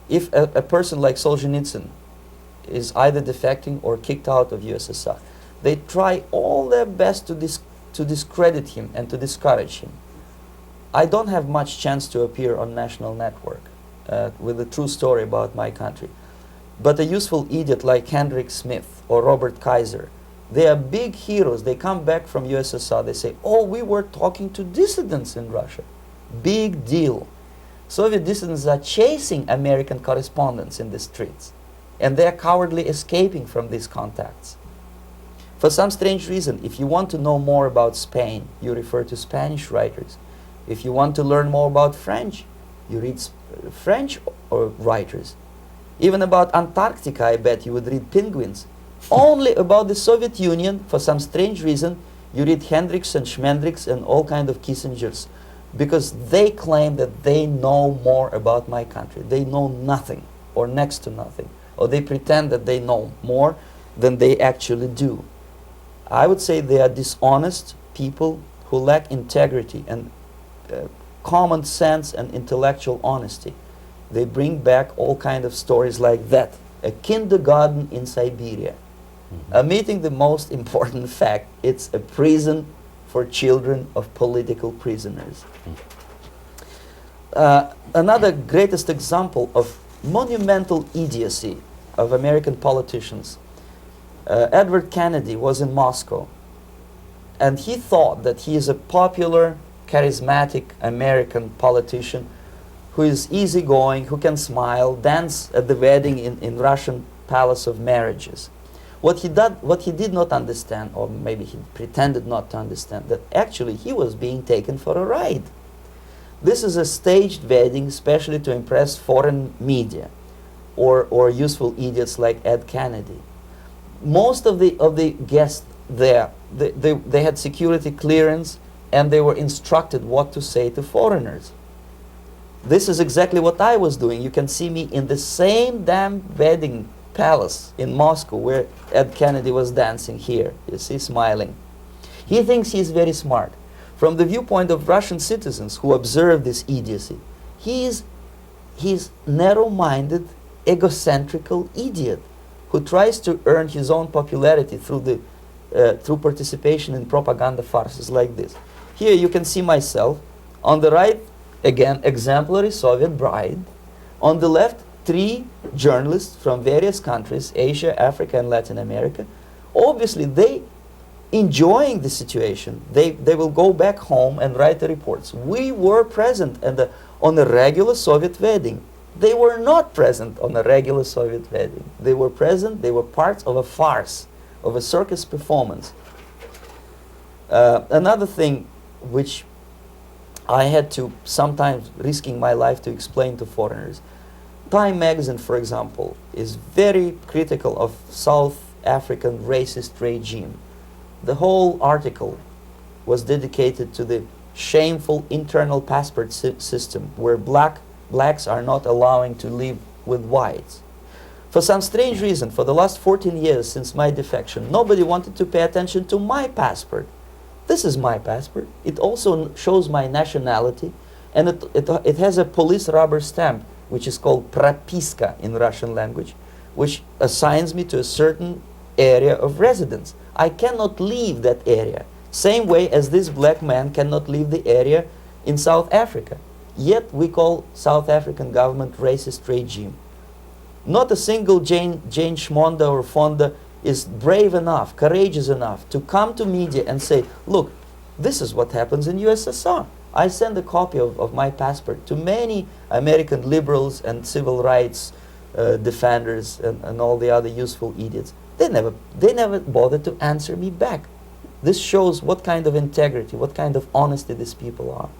If a person like Solzhenitsyn is either defecting or kicked out of USSR, they try all their best to discredit him and to discourage him. I don't have much chance to appear on national network with a true story about my country. But a useful idiot like Hendrik Smith or Robert Kaiser, they are big heroes. They come back from USSR, they say, oh, we were talking to dissidents in Russia. Big deal. Soviet dissidents are chasing American correspondents in the streets, and they are cowardly escaping from these contacts. For some strange reason, if you want to know more about Spain, you refer to Spanish writers. If you want to learn more about French, you read French writers. Even about Antarctica, I bet you would read Penguins. Only about the Soviet Union, for some strange reason, you read Hendricks and Schmendricks and all kind of Kissingers, because they claim that they know more about my country. They know nothing, or next to nothing, or they pretend that they know more than they actually do. I would say they are dishonest people who lack integrity and common sense and intellectual honesty. They bring back all kind of stories like that. A kindergarten in Siberia. Omitting the most important fact, it's a prison for children of political prisoners. Another greatest example of monumental idiocy of American politicians. Edward Kennedy was in Moscow, and he thought that he is a popular, charismatic American politician who is easygoing, who can smile, dance at the wedding in Russian Palace of Marriages. What he did not understand, or maybe he pretended not to understand, that actually he was being taken for a ride. This is a staged wedding, especially to impress foreign media, or useful idiots like Ed Kennedy. Most of the guests there, they had security clearance, and they were instructed what to say to foreigners. This is exactly what I was doing. You can see me in the same damn wedding palace in Moscow where Ed Kennedy was dancing here. You see, smiling. He thinks he's very smart. From the viewpoint of Russian citizens who observe this idiocy, he's narrow-minded, egocentrical idiot who tries to earn his own popularity through participation in propaganda farces like this. Here you can see myself. On the right, again, exemplary Soviet bride. On the left, 3 journalists from various countries, Asia, Africa, and Latin America. Obviously, they enjoying the situation. They will go back home and write the reports. We were present on a regular Soviet wedding. They were not present on a regular Soviet wedding. They were present, they were parts of a farce, of a circus performance. Another thing which I had to sometimes risking my life to explain to foreigners. Time magazine, for example, is very critical of South African racist regime. The whole article was dedicated to the shameful internal passport system where blacks are not allowing to live with whites. For some strange reason, for the last 14 years since my defection, nobody wanted to pay attention to my passport. This is my passport. It also shows my nationality, and it has a police rubber stamp, which is called propiska in Russian language, which assigns me to a certain area of residence. I cannot leave that area, same way as this black man cannot leave the area in South Africa. Yet we call South African government racist regime. Not a single Jane Schmonda or Fonda is brave enough, courageous enough to come to media and say, look, this is what happens in USSR. I send a copy of my passport to many American liberals and civil rights defenders and all the other useful idiots. They never bothered to answer me back. This shows what kind of integrity, what kind of honesty these people are.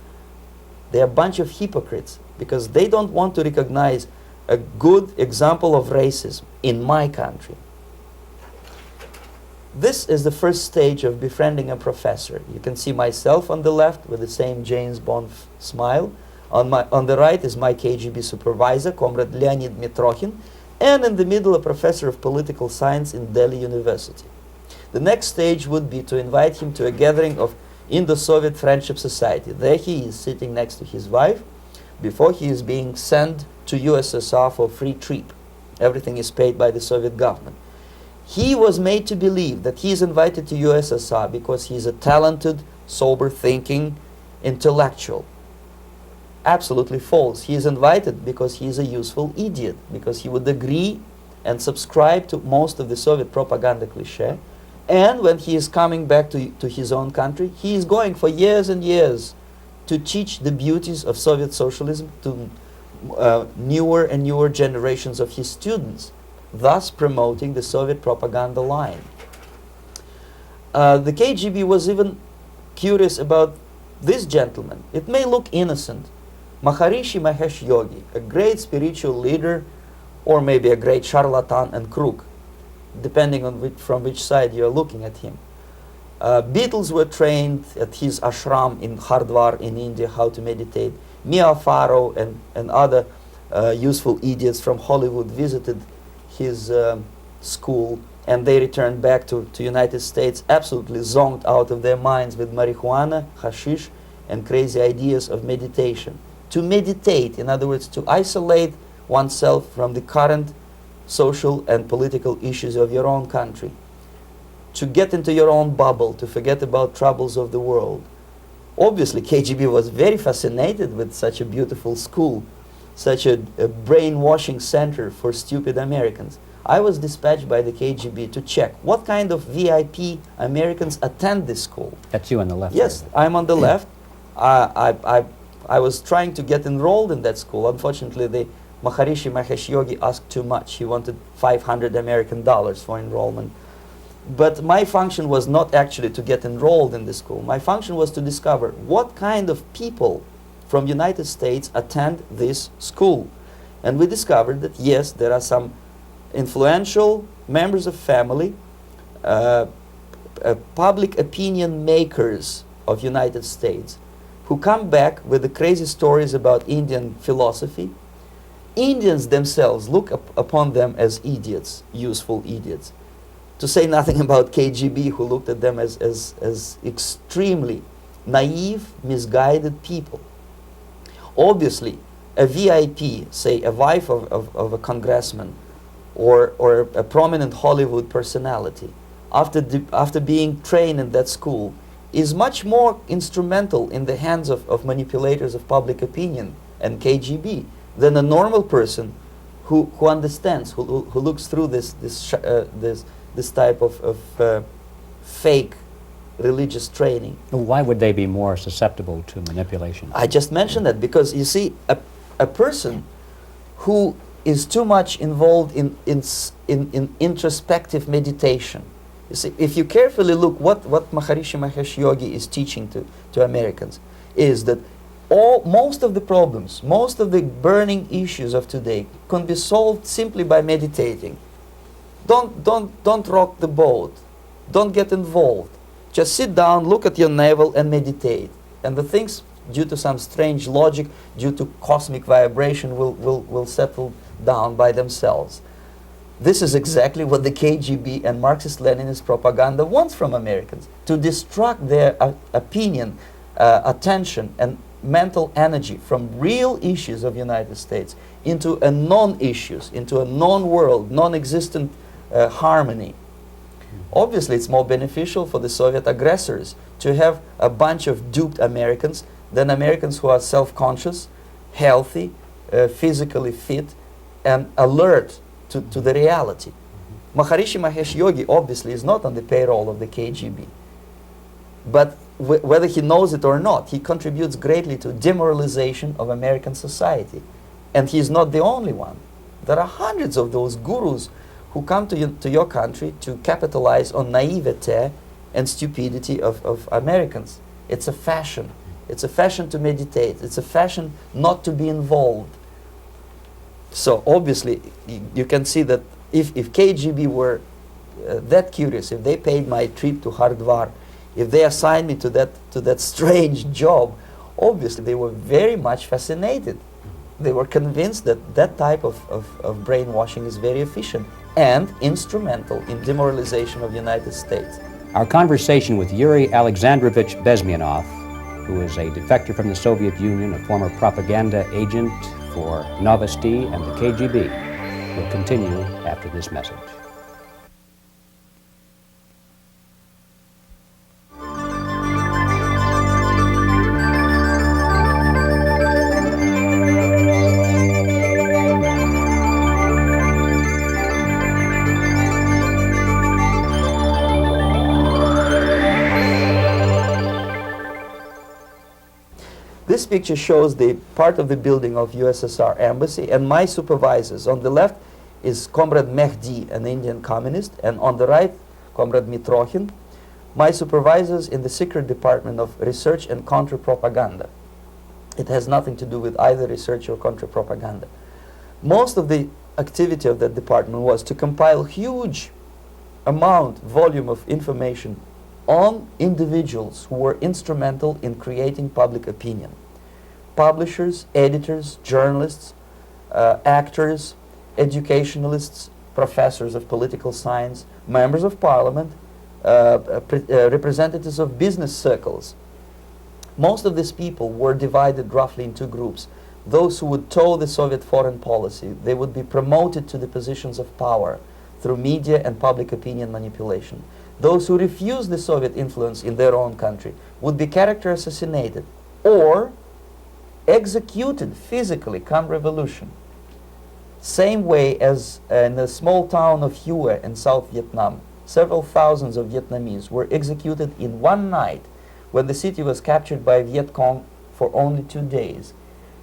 They're a bunch of hypocrites because they don't want to recognize a good example of racism in my country. This is the first stage of befriending a professor. You can see myself on the left with the same James Bond smile. On the right is my KGB supervisor, Comrade Leonid Mitrokhin, and in the middle a professor of political science in Delhi University. The next stage would be to invite him to a gathering of Indo-Soviet Friendship Society. There he is sitting next to his wife before he is being sent to USSR for free trip. Everything is paid by the Soviet government. He was made to believe that he is invited to USSR because he is a talented, sober-thinking intellectual. Absolutely false. He is invited because he is a useful idiot, because he would agree and subscribe to most of the Soviet propaganda cliché. And when he is coming back to his own country, he is going for years and years to teach the beauties of Soviet socialism to newer and newer generations of his students, thus promoting the Soviet propaganda line. The KGB was even curious about this gentleman. It may look innocent. Maharishi Mahesh Yogi, a great spiritual leader, or maybe a great charlatan and crook, depending on from which side you are looking at him. Beatles were trained at his ashram in Hardwar in India how to meditate. Mia Farrow and other useful idiots from Hollywood visited his school, and they returned back to United States absolutely zonked out of their minds with marijuana, hashish, and crazy ideas of meditation. To meditate, in other words, to isolate oneself from the current social and political issues of your own country. To get into your own bubble, to forget about troubles of the world. Obviously, KGB was very fascinated with such a beautiful school, such a brainwashing center for stupid Americans. I was dispatched by the KGB to check what kind of VIP Americans attend this school. That's you on the left. Yes, there. I'm on the left. I was trying to get enrolled in that school. Unfortunately, the Maharishi Mahesh Yogi asked too much. He wanted $500 American for enrollment. But my function was not actually to get enrolled in the school. My function was to discover what kind of people from United States attend this school. And we discovered that yes, there are some influential members of family, public opinion makers of United States who come back with the crazy stories about Indian philosophy. Indians themselves look upon them as idiots, useful idiots. To say nothing about KGB, who looked at them as extremely naive, misguided people. Obviously, a VIP, say a wife of a congressman or a prominent Hollywood personality, after being trained in that school, is much more instrumental in the hands of manipulators of public opinion and KGB than a normal person who understands, who looks through this type of fake religious training. Why would they be more susceptible to manipulation? I just mentioned that because you see, a person who is too much involved in introspective meditation. You see, if you carefully look what Maharishi Mahesh Yogi is teaching to Americans, is that most of the problems, most of the burning issues of today can be solved simply by meditating. Don't rock the boat. Don't get involved. Just sit down, look at your navel and meditate. And the things, due to some strange logic, due to cosmic vibration, will settle down by themselves. This is exactly what the KGB and Marxist-Leninist propaganda wants from Americans, to distract their opinion, attention, and mental energy from real issues of United States into a non-issues, into a non-world, non-existent harmony. Obviously, it's more beneficial for the Soviet aggressors to have a bunch of duped Americans than Americans who are self-conscious, healthy, physically fit, and alert to the reality. Maharishi Mahesh Yogi obviously is not on the payroll of the KGB. But whether he knows it or not, he contributes greatly to demoralization of American society. And he's not the only one. There are hundreds of those gurus who come to your country to capitalize on naivete and stupidity of Americans. It's a fashion. It's a fashion to meditate. It's a fashion not to be involved. So obviously, you can see that if KGB were that curious, if they paid my trip to Hardwar, if they assigned me to that strange job, obviously they were very much fascinated. They were convinced that that type of brainwashing is very efficient and instrumental in demoralization of the United States. Our conversation with Yuri Alexandrovich Bezmenov, who is a defector from the Soviet Union, a former propaganda agent for Novosti and the KGB, will continue after this message. This picture shows the part of the building of USSR embassy and my supervisors. On the left is Comrade Mehdi, an Indian communist, and on the right, Comrade Mitrokhin, my supervisors in the secret department of research and counter-propaganda. It has nothing to do with either research or counter-propaganda. Most of the activity of that department was to compile huge volume of information on individuals who were instrumental in creating public opinion. Publishers, editors, journalists, actors, educationalists, professors of political science, members of parliament, representatives of business circles. Most of these people were divided roughly in two groups. Those who would toe the Soviet foreign policy, they would be promoted to the positions of power through media and public opinion manipulation. Those who refused the Soviet influence in their own country would be character assassinated or executed physically come revolution. Same way as in the small town of Hue in South Vietnam, several thousands of Vietnamese were executed in one night when the city was captured by Viet Cong for only 2 days.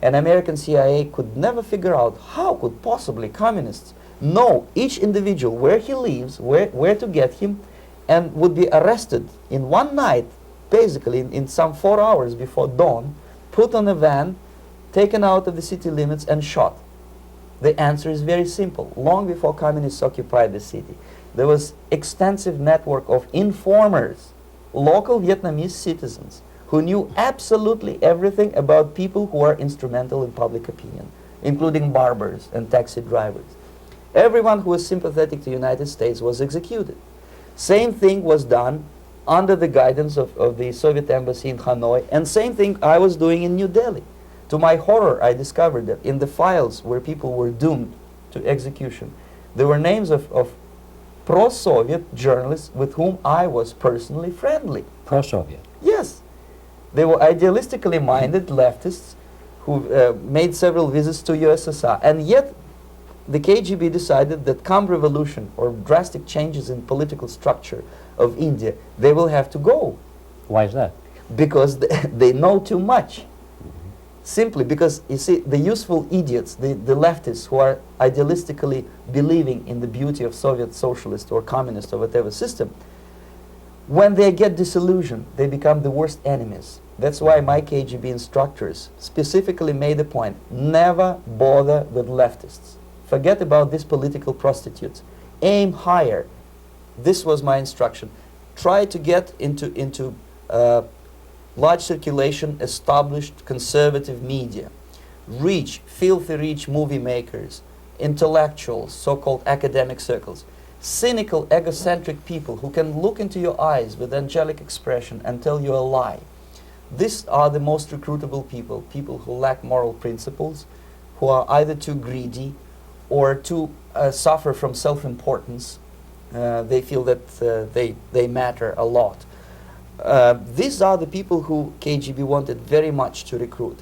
And American CIA could never figure out how could possibly communists know each individual, where he lives, where to get him, and would be arrested in one night, basically in some 4 hours before dawn, put on a van, taken out of the city limits and shot. The answer is very simple. Long before communists occupied the city, there was extensive network of informers, local Vietnamese citizens, who knew absolutely everything about people who are instrumental in public opinion, including barbers and taxi drivers. Everyone who was sympathetic to the United States was executed. Same thing was done under the guidance of the Soviet embassy in Hanoi, and same thing I was doing in New Delhi. To my horror, I discovered that in the files where people were doomed to execution, there were names of pro-Soviet journalists with whom I was personally friendly. Pro-Soviet? Yes. They were idealistically minded leftists who made several visits to USSR, and yet the KGB decided that come revolution or drastic changes in political structure of India, they will have to go. Why is that? Because they know too much. Simply because, you see, the useful idiots, the leftists who are idealistically believing in the beauty of Soviet socialist or communist or whatever system, when they get disillusioned, they become the worst enemies. That's why my KGB instructors specifically made a point, never bother with leftists. Forget about these political prostitutes. Aim higher. This was my instruction. Try to get into large circulation, established conservative media. Rich, filthy rich movie makers, intellectuals, so-called academic circles. Cynical, egocentric people who can look into your eyes with angelic expression and tell you a lie. These are the most recruitable people, people who lack moral principles, who are either too greedy or too suffer from self-importance. They feel that they matter a lot. These are the people who KGB wanted very much to recruit.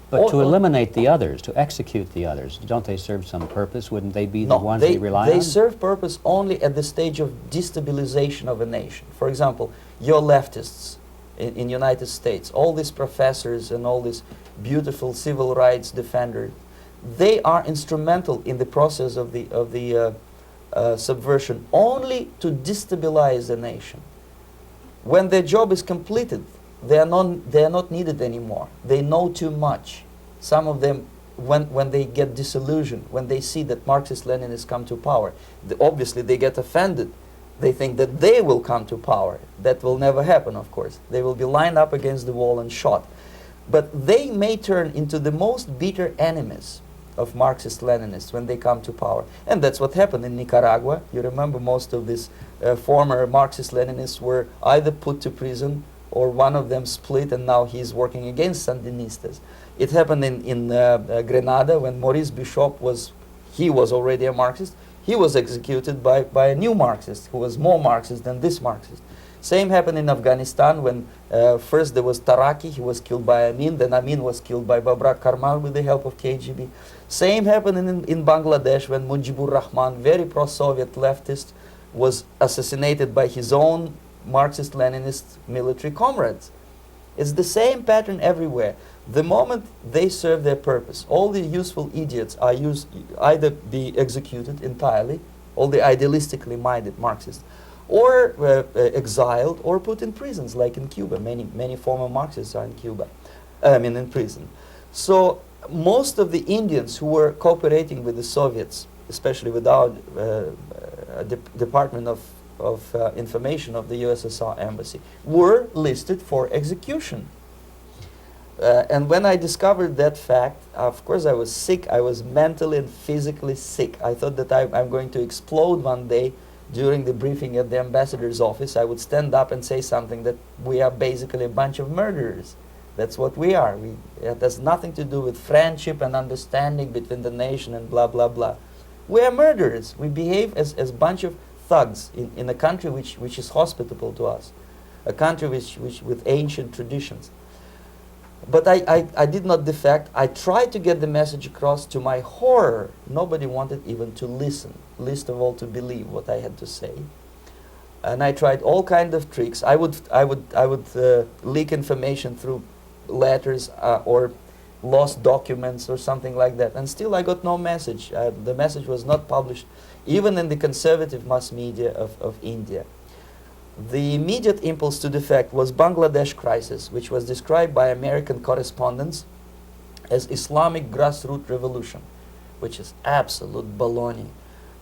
But to eliminate the others, to execute the others, don't they serve some purpose? Wouldn't they be the ones they rely on? They serve purpose only at the stage of destabilization of a nation. For example, your leftists in United States, all these professors and all these beautiful civil rights defenders, they are instrumental in the process of the subversion only to destabilize the nation. When their job is completed, they are not needed anymore. They know too much. Some of them, when they get disillusioned, when they see that Marxist-Leninists come to power, obviously they get offended. They think that they will come to power. That will never happen, of course. They will be lined up against the wall and shot. But they may turn into the most bitter enemies of Marxist-Leninists when they come to power. And that's what happened in Nicaragua. You remember most of these former Marxist-Leninists were either put to prison or one of them split, and now he's working against Sandinistas. It happened in Grenada when Maurice Bishop was already a Marxist. He was executed by a new Marxist who was more Marxist than this Marxist. Same happened in Afghanistan when first there was Taraki, he was killed by Amin, then Amin was killed by Babrak Karmal with the help of KGB. Same happened in Bangladesh when Mujibur Rahman, very pro-Soviet leftist, was assassinated by his own Marxist-Leninist military comrades. It's the same pattern everywhere. The moment they serve their purpose, all the useful idiots are either be executed entirely, all the idealistically minded Marxists, or exiled or put in prisons, like in Cuba. Many former Marxists are in Cuba, in prison. So most of the Indians who were cooperating with the Soviets, especially with our Department of Information of the USSR Embassy, were listed for execution. And when I discovered that fact, of course I was sick. I was mentally and physically sick. I thought that I'm going to explode one day during the briefing at the ambassador's office. I would stand up and say something that we are basically a bunch of murderers. That's what we are. It has nothing to do with friendship and understanding between the nation and blah, blah, blah. We are murderers. We behave as a bunch of thugs in a country which is hospitable to us, a country which with ancient traditions. But I did not defect. I tried to get the message across. To my horror, nobody wanted even to listen, least of all to believe what I had to say. And I tried all kinds of tricks. I would leak information through letters or lost documents or something like that. And still I got no message. The message was not published, even in the conservative mass media of India. The immediate impulse to defect was Bangladesh crisis, which was described by American correspondents as Islamic grassroots revolution, which is absolute baloney.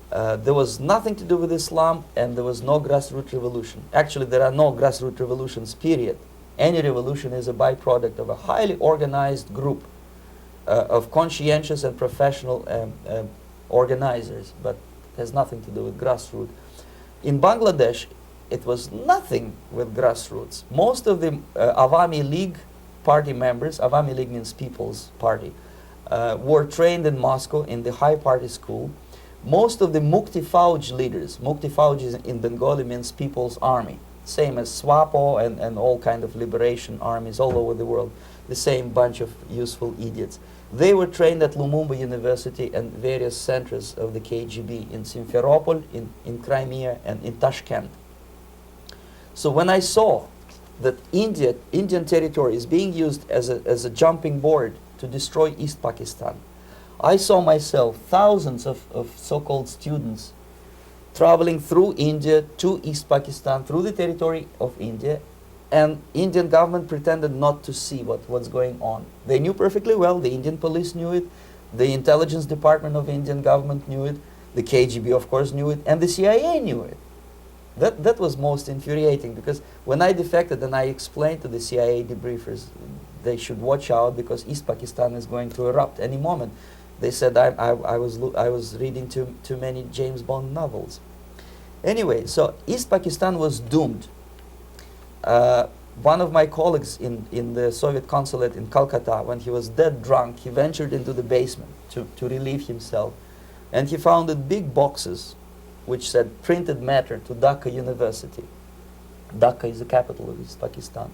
There was nothing to do with Islam, and there was no grassroots revolution. Actually, there are no grassroots revolutions, period. Any revolution is a byproduct of a highly organized group of conscientious and professional organizers, but it has nothing to do with grassroots. In Bangladesh, it was nothing with grassroots. Most of the Awami League party members, Awami League means People's Party, were trained in Moscow in the High Party School. Most of the Mukti Fauj leaders, Mukti Fauj in Bengali means People's Army, same as SWAPO and all kind of liberation armies all over the world, the same bunch of useful idiots. They were trained at Lumumba University and various centers of the KGB in Simferopol, in Crimea, and in Tashkent. So when I saw that Indian territory is being used as a jumping board to destroy East Pakistan, I saw myself thousands of so-called students traveling through India to East Pakistan, through the territory of India, and Indian government pretended not to see what's going on. They knew perfectly well, the Indian police knew it, the intelligence department of Indian government knew it, the KGB of course knew it, and the CIA knew it. That was most infuriating, because when I defected and I explained to the CIA debriefers they should watch out because East Pakistan is going to erupt any moment, they said I was reading too many James Bond novels. Anyway, so East Pakistan was doomed. One of my colleagues in the Soviet consulate in Calcutta, when he was dead drunk, he ventured into the basement to relieve himself, and he found big boxes which said printed matter to Dhaka University. Dhaka is the capital of East Pakistan.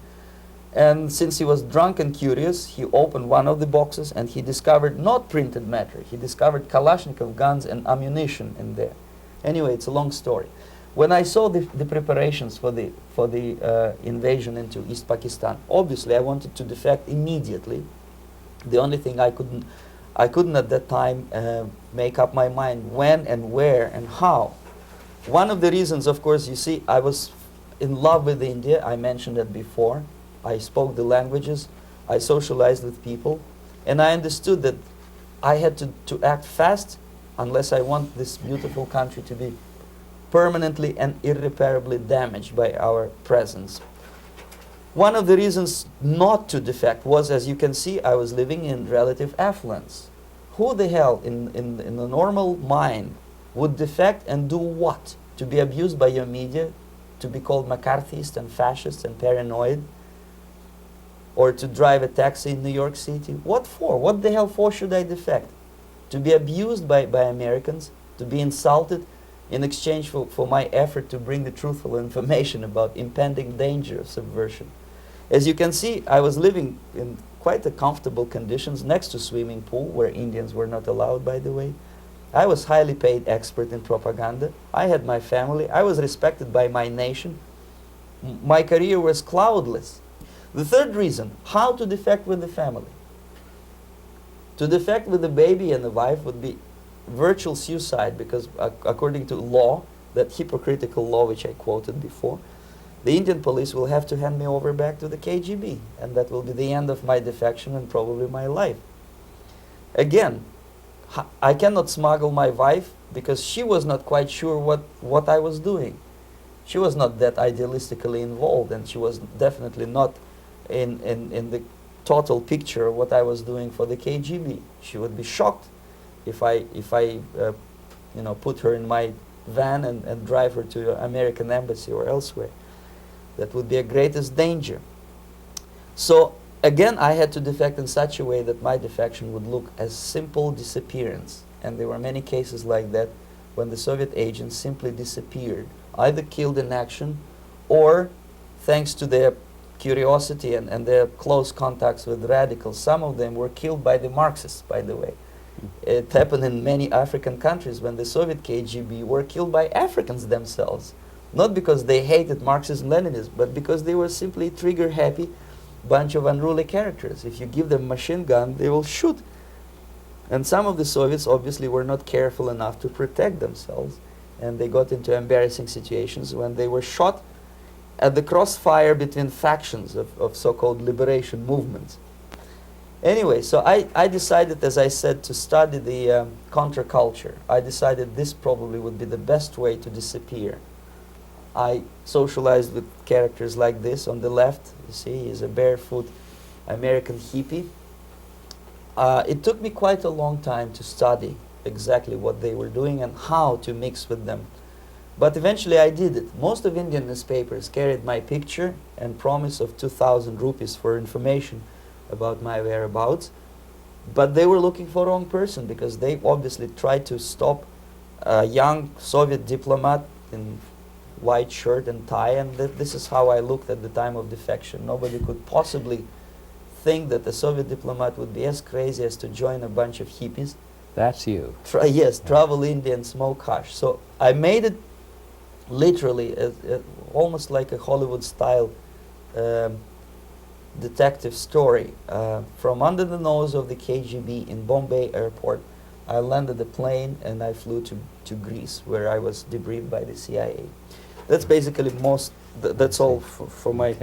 And since he was drunk and curious, he opened one of the boxes and he discovered not printed matter. He discovered Kalashnikov guns and ammunition in there. Anyway, it's a long story. When I saw the preparations for the invasion into East Pakistan, obviously I wanted to defect immediately. The only thing I couldn't at that time make up my mind when and where and how. One of the reasons, of course, you see, I was in love with India. I mentioned that before. I spoke the languages. I socialized with people. And I understood that I had to act fast unless I want this beautiful country to be permanently and irreparably damaged by our presence. One of the reasons not to defect was, as you can see, I was living in relative affluence. Who the hell in a normal mind would defect and do what? To be abused by your media, to be called McCarthyist and fascist and paranoid, or to drive a taxi in New York City? What for? What the hell for should I defect? To be abused by Americans, to be insulted in exchange for my effort to bring the truthful information about impending danger of subversion. As you can see, I was living in quite a comfortable conditions next to swimming pool, where Indians were not allowed, by the way. I was highly paid expert in propaganda. I had my family. I was respected by my nation. My career was cloudless. The third reason, how to defect with the family. To defect with the baby and the wife would be virtual suicide, because according to law, that hypocritical law which I quoted before, the Indian police will have to hand me over back to the KGB, and that will be the end of my defection and probably my life. Again, I cannot smuggle my wife because she was not quite sure what I was doing. She was not that idealistically involved, and she was definitely not in the total picture of what I was doing for the KGB. She would be shocked if I put her in my van and drive her to the American embassy or elsewhere. That would be a greatest danger. So again, I had to defect in such a way that my defection would look as simple disappearance. And there were many cases like that when the Soviet agents simply disappeared, either killed in action or, thanks to their curiosity and their close contacts with radicals, some of them were killed by the Marxists, by the way. It happened in many African countries when the Soviet KGB were killed by Africans themselves. Not because they hated Marxism-Leninism, but because they were simply trigger-happy bunch of unruly characters. If you give them a machine gun, they will shoot. And some of the Soviets obviously were not careful enough to protect themselves, and they got into embarrassing situations when they were shot at the crossfire between factions of so-called liberation movements. Anyway, so I decided, as I said, to study the counterculture. I decided this probably would be the best way to disappear. I socialized with characters like this. On the left, you see, he's a barefoot American hippie. It took me quite a long time to study exactly what they were doing and how to mix with them. But eventually I did it. Most of Indian newspapers carried my picture and promise of 2,000 rupees for information about my whereabouts. But they were looking for the wrong person, because they obviously tried to stop a young Soviet diplomat in white shirt and tie, and this is how I looked at the time of defection. Nobody could possibly think that a Soviet diplomat would be as crazy as to join a bunch of hippies. That's you. Yes, travel India and smoke hash. So I made it literally almost like a Hollywood-style detective story. From under the nose of the KGB in Bombay airport, I landed the plane and I flew to Greece, where I was debriefed by the CIA. That's basically that's all for my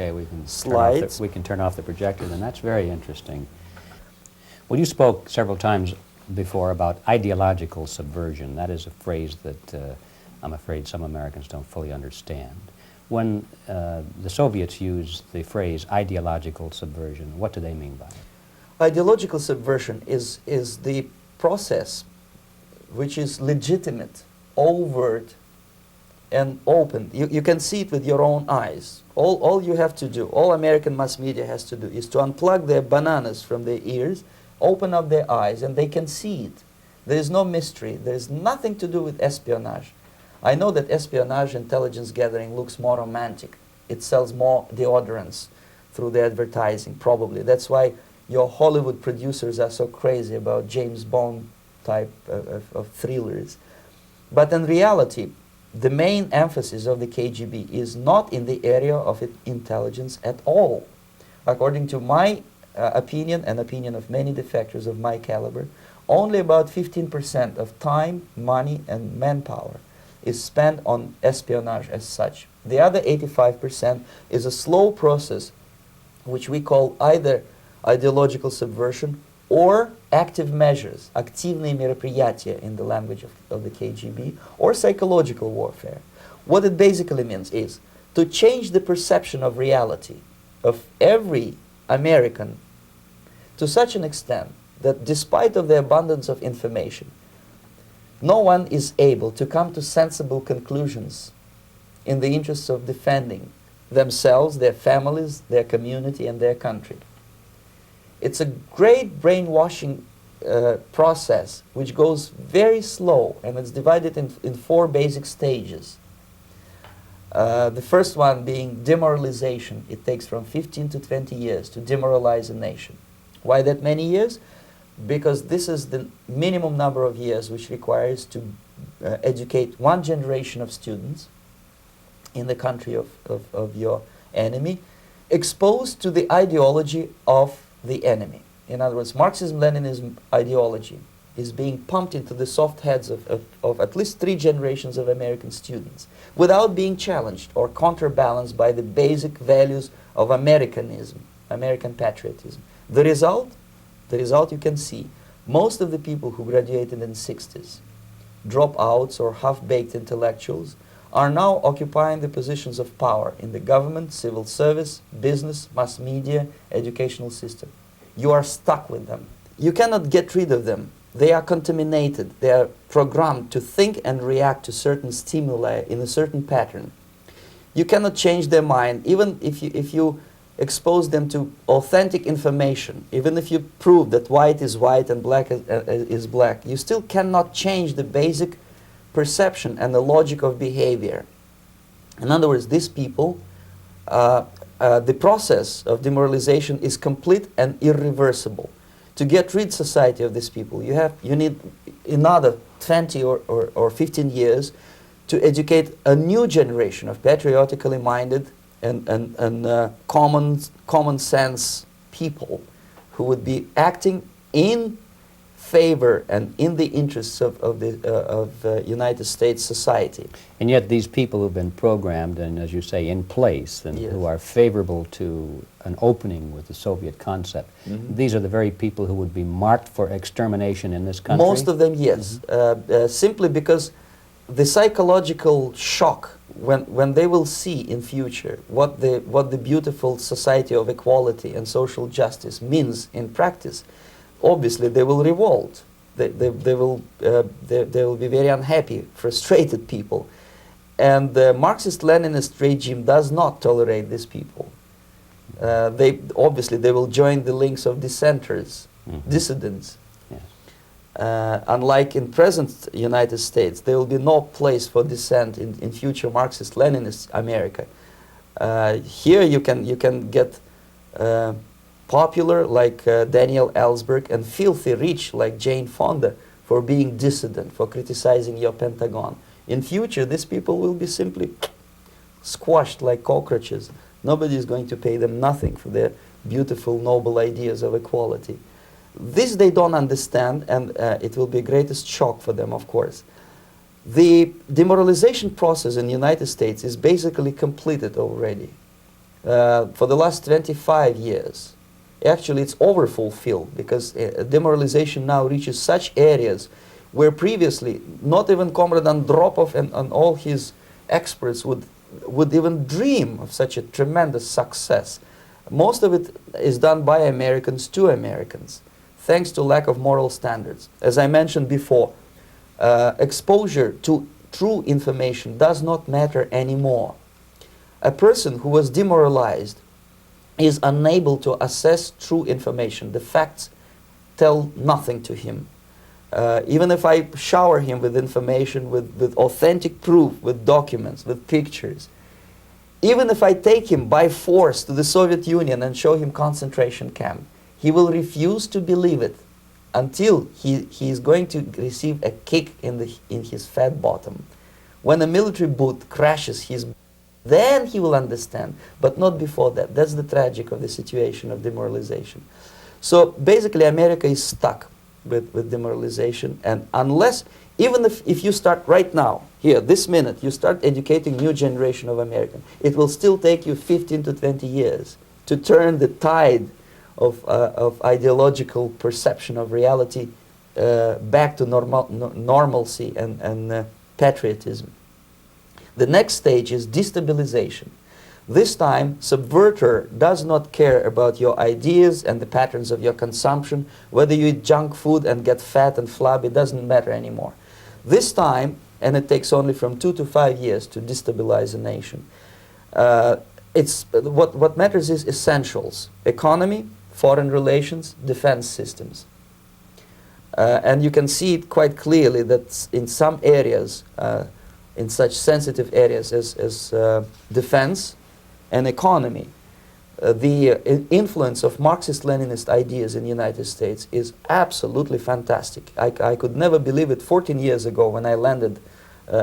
slides. We can turn off the projector, and that's very interesting. Well, you spoke several times before about ideological subversion. That is a phrase that I'm afraid some Americans don't fully understand. When the Soviets use the phrase ideological subversion, what do they mean by it? Ideological subversion is the process which is legitimate, overt, and open. You can see it with your own eyes. All you have to do, all American mass media has to do, is to unplug their bananas from their ears, open up their eyes, and they can see it. There is no mystery. There is nothing to do with espionage. I know that espionage intelligence gathering looks more romantic. It sells more deodorants through the advertising, probably. That's why your Hollywood producers are so crazy about James Bond type of thrillers. But in reality, the main emphasis of the KGB is not in the area of intelligence at all. According to my opinion and opinion of many defectors of my caliber, only about 15% of time, money, and manpower is spent on espionage as such. The other 85% is a slow process which we call either ideological subversion or active measures, активные мероприятия in the language of the KGB, or psychological warfare. What it basically means is to change the perception of reality of every American to such an extent that despite of the abundance of information, no one is able to come to sensible conclusions in the interests of defending themselves, their families, their community, and their country. It's a great brainwashing process which goes very slow, and it's divided in 4 basic stages. The first one being demoralization. It takes from 15 to 20 years to demoralize a nation. Why that many years? Because this is the minimum number of years which requires to educate one generation of students in the country of your enemy, exposed to the ideology of the enemy. In other words, Marxism-Leninism ideology is being pumped into the soft heads of at least 3 generations of American students without being challenged or counterbalanced by the basic values of Americanism, American patriotism. The result you can see. Most of the people who graduated in the 60s, dropouts or half-baked intellectuals, are now occupying the positions of power in the government, civil service, business, mass media, educational system. You are stuck with them. You cannot get rid of them. They are contaminated. They are programmed to think and react to certain stimuli in a certain pattern. You cannot change their mind, even if you expose them to authentic information, even if you prove that white is white and black is black, you still cannot change the basic perception and the logic of behavior. In other words, these people, the process of demoralization is complete and irreversible. To get rid society of these people, you need another 20 or 15 years to educate a new generation of patriotically minded and common sense people who would be acting in favor and in the interests of United States society. And yet these people who've been programmed and, as you say, in place and Yes. who are favorable to an opening with the Soviet concept, these are the very people who would be marked for extermination in this country? Most of them, yes. Simply because the psychological shock when they will see in future what the beautiful society of equality and social justice means in practice, obviously they will revolt. They will be very unhappy, frustrated people. And the Marxist-Leninist regime does not tolerate these people. Obviously they will join the links of dissenters, dissidents. Unlike in present United States, there will be no place for dissent in future Marxist-Leninist America. Here you can get popular like Daniel Ellsberg and filthy rich like Jane Fonda for being dissident, for criticizing your Pentagon. In future, these people will be simply squashed like cockroaches. Nobody is going to pay them nothing for their beautiful, noble ideas of equality. This they don't understand, and it will be a greatest shock for them, of course. The demoralization process in the United States is basically completed already. For the last 25 years. Actually, it's overfulfilled because demoralization now reaches such areas where previously not even Comrade Andropov and all his experts would even dream of such a tremendous success. Most of it is done by Americans to Americans, thanks to lack of moral standards. As I mentioned before, exposure to true information does not matter anymore. A person who was demoralized is unable to assess true information. The facts tell nothing to him. Even if I shower him with information, with authentic proof, with documents, with pictures, even if I take him by force to the Soviet Union and show him concentration camp, he will refuse to believe it until he is going to receive a kick in his fat bottom. When a military boot crashes his, then he will understand, but not before that. That's the tragic of the situation of demoralization. So basically America is stuck with demoralization, and unless, even if you start right now, here, this minute, you start educating new generation of Americans, it will still take you 15 to 20 years to turn the tide of ideological perception of reality back to normalcy and patriotism. The next stage is destabilization. This time, subverter does not care about your ideas and the patterns of your consumption. Whether you eat junk food and get fat and flabby, it doesn't matter anymore. This time, and it takes only from 2 to 5 years to destabilize a nation, what matters is essentials: economy, foreign relations, defense systems. And you can see it quite clearly that in some areas, in such sensitive areas as defense and economy, the influence of Marxist-Leninist ideas in the United States is absolutely fantastic. I could never believe it 14 years ago when I landed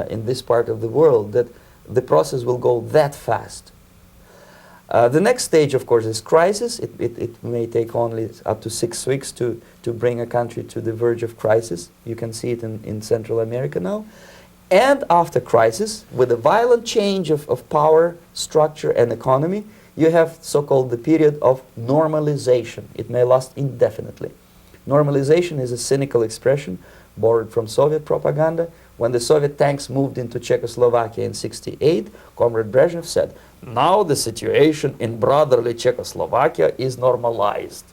in this part of the world that the process will go that fast. The next stage, of course, is crisis. It may take only up to 6 weeks to bring a country to the verge of crisis. You can see it in Central America now. And after crisis, with a violent change of power, structure, and economy, you have so-called the period of normalization. It may last indefinitely. Normalization is a cynical expression borrowed from Soviet propaganda. When the Soviet tanks moved into Czechoslovakia in '68, Comrade Brezhnev said, "Now the situation in brotherly Czechoslovakia is normalized."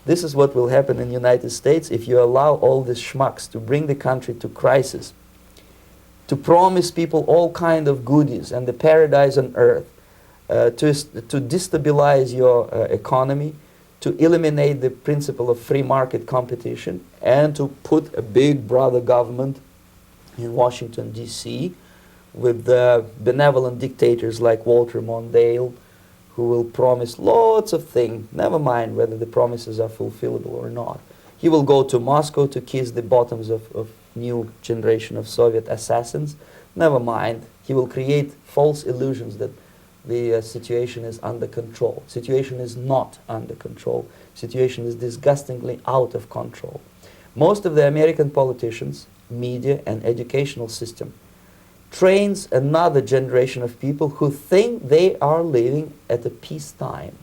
This is what will happen in the United States if you allow all these schmucks to bring the country to crisis, to promise people all kind of goodies and the paradise on earth, to destabilize your economy, to eliminate the principle of free market competition, and to put a big brother government in Washington, D.C., with benevolent dictators like Walter Mondale, who will promise lots of things, never mind whether the promises are fulfillable or not. He will go to Moscow to kiss the bottoms of new generation of Soviet assassins, never mind. He will create false illusions that the situation is under control. Situation is not under control. Situation is disgustingly out of control. Most of the American politicians, media, and educational system trains another generation of people who think they are living at a peacetime.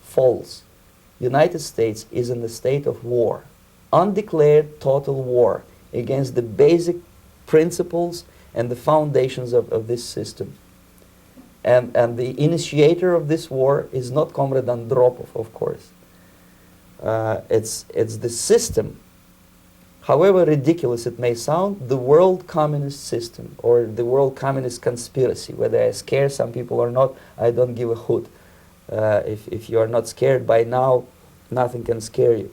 False. United States is in the state of war, undeclared total war against the basic principles and the foundations of this system. And the initiator of this war is not Comrade Andropov, of course. It's the system. However ridiculous it may sound, the world communist system or the world communist conspiracy, whether I scare some people or not, I don't give a hoot. If you are not scared by now, nothing can scare you.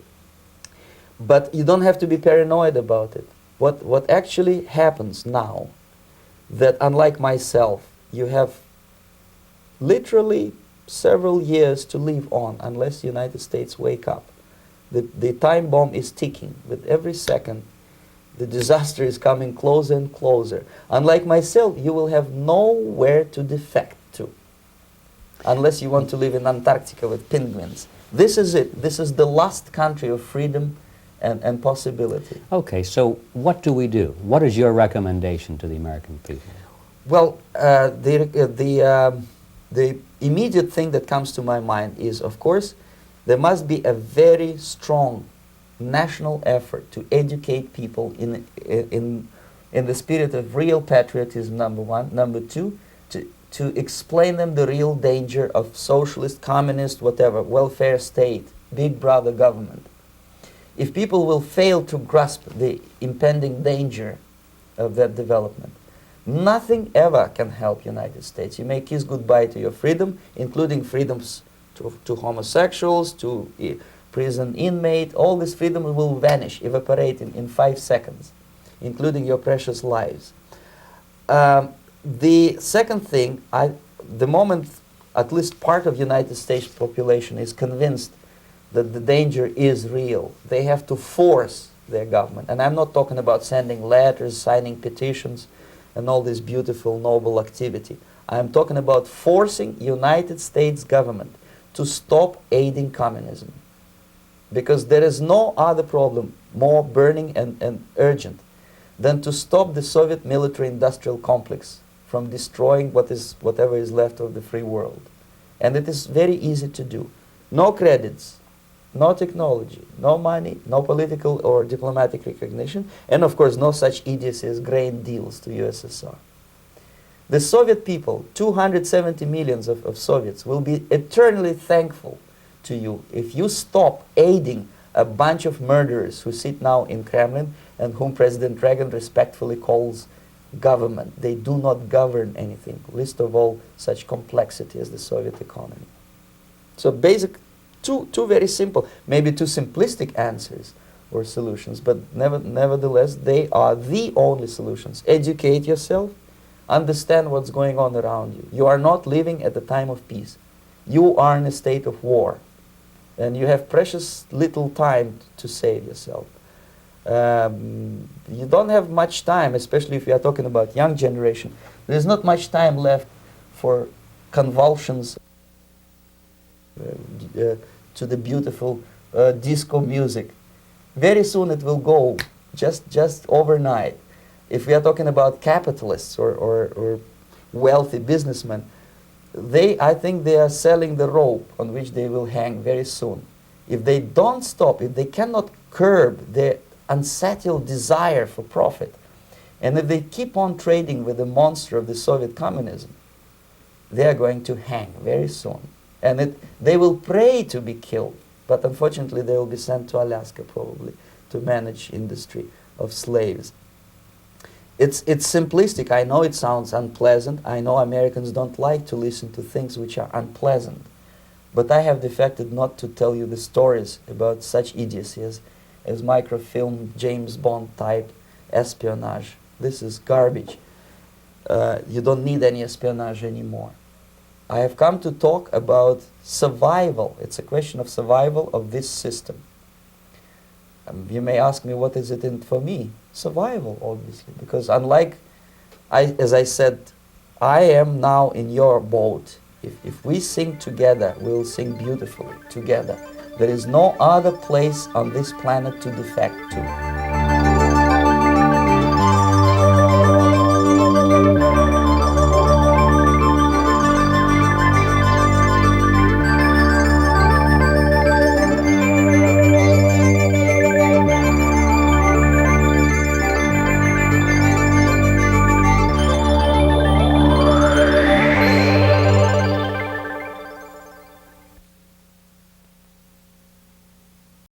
But you don't have to be paranoid about it. What actually happens now, that unlike myself, you have literally several years to live on unless the United States wake up. The time bomb is ticking. With every second, the disaster is coming closer and closer. Unlike myself, you will have nowhere to defect to, unless you want to live in Antarctica with penguins. This is it. This is the last country of freedom and possibility. Okay, so what do we do? What is your recommendation to the American people? Well, the immediate thing that comes to my mind is, of course, there must be a very strong national effort to educate people in the spirit of real patriotism, number one. Number two, to explain them the real danger of socialist, communist, whatever, welfare state, big brother government. If people will fail to grasp the impending danger of that development, nothing ever can help United States. You may kiss goodbye to your freedom, including freedoms to homosexuals, to prison inmate. All these freedoms will vanish, evaporate in 5 seconds, including your precious lives. The second thing, the moment at least part of United States population is convinced that the danger is real, they have to force their government. And I'm not talking about sending letters, signing petitions, and all this beautiful, noble activity. I'm talking about forcing United States government to stop aiding communism. Because there is no other problem more burning and urgent than to stop the Soviet military-industrial complex from destroying whatever is left of the free world. And it is very easy to do. No credits, no technology, no money, no political or diplomatic recognition, and of course no such idiocy as grain deals to USSR. The Soviet people, 270 millions of Soviets, will be eternally thankful to you if you stop aiding a bunch of murderers who sit now in Kremlin and whom President Reagan respectfully calls government. They do not govern anything, least of all such complexity as the Soviet economy. So basic, two very simple, maybe two simplistic answers or solutions, but nevertheless they are the only solutions. Educate yourself, understand what's going on around you. You are not living at the time of peace. You are in a state of war, and you have precious little time to save yourself. You don't have much time, especially if you are talking about young generation. There's not much time left for convulsions to the beautiful disco music. Very soon it will go, just overnight. If we are talking about capitalists or wealthy businessmen, I think they are selling the rope on which they will hang very soon. If they don't stop, if they cannot curb their unsettled desire for profit, and if they keep on trading with the monster of the Soviet communism, they are going to hang very soon. And they will pray to be killed, but unfortunately they will be sent to Alaska probably to manage industry of slaves. It's simplistic. I know it sounds unpleasant. I know Americans don't like to listen to things which are unpleasant. But I have defected not to tell you the stories about such idiocy as microfilm, James Bond type espionage. This is garbage. You don't need any espionage anymore. I have come to talk about survival. It's a question of survival of this system. You may ask me, what is it in for me? Survival, obviously, because unlike, as I said, I am now in your boat. If we sing together, we'll sing beautifully together. There is no other place on this planet to defect to.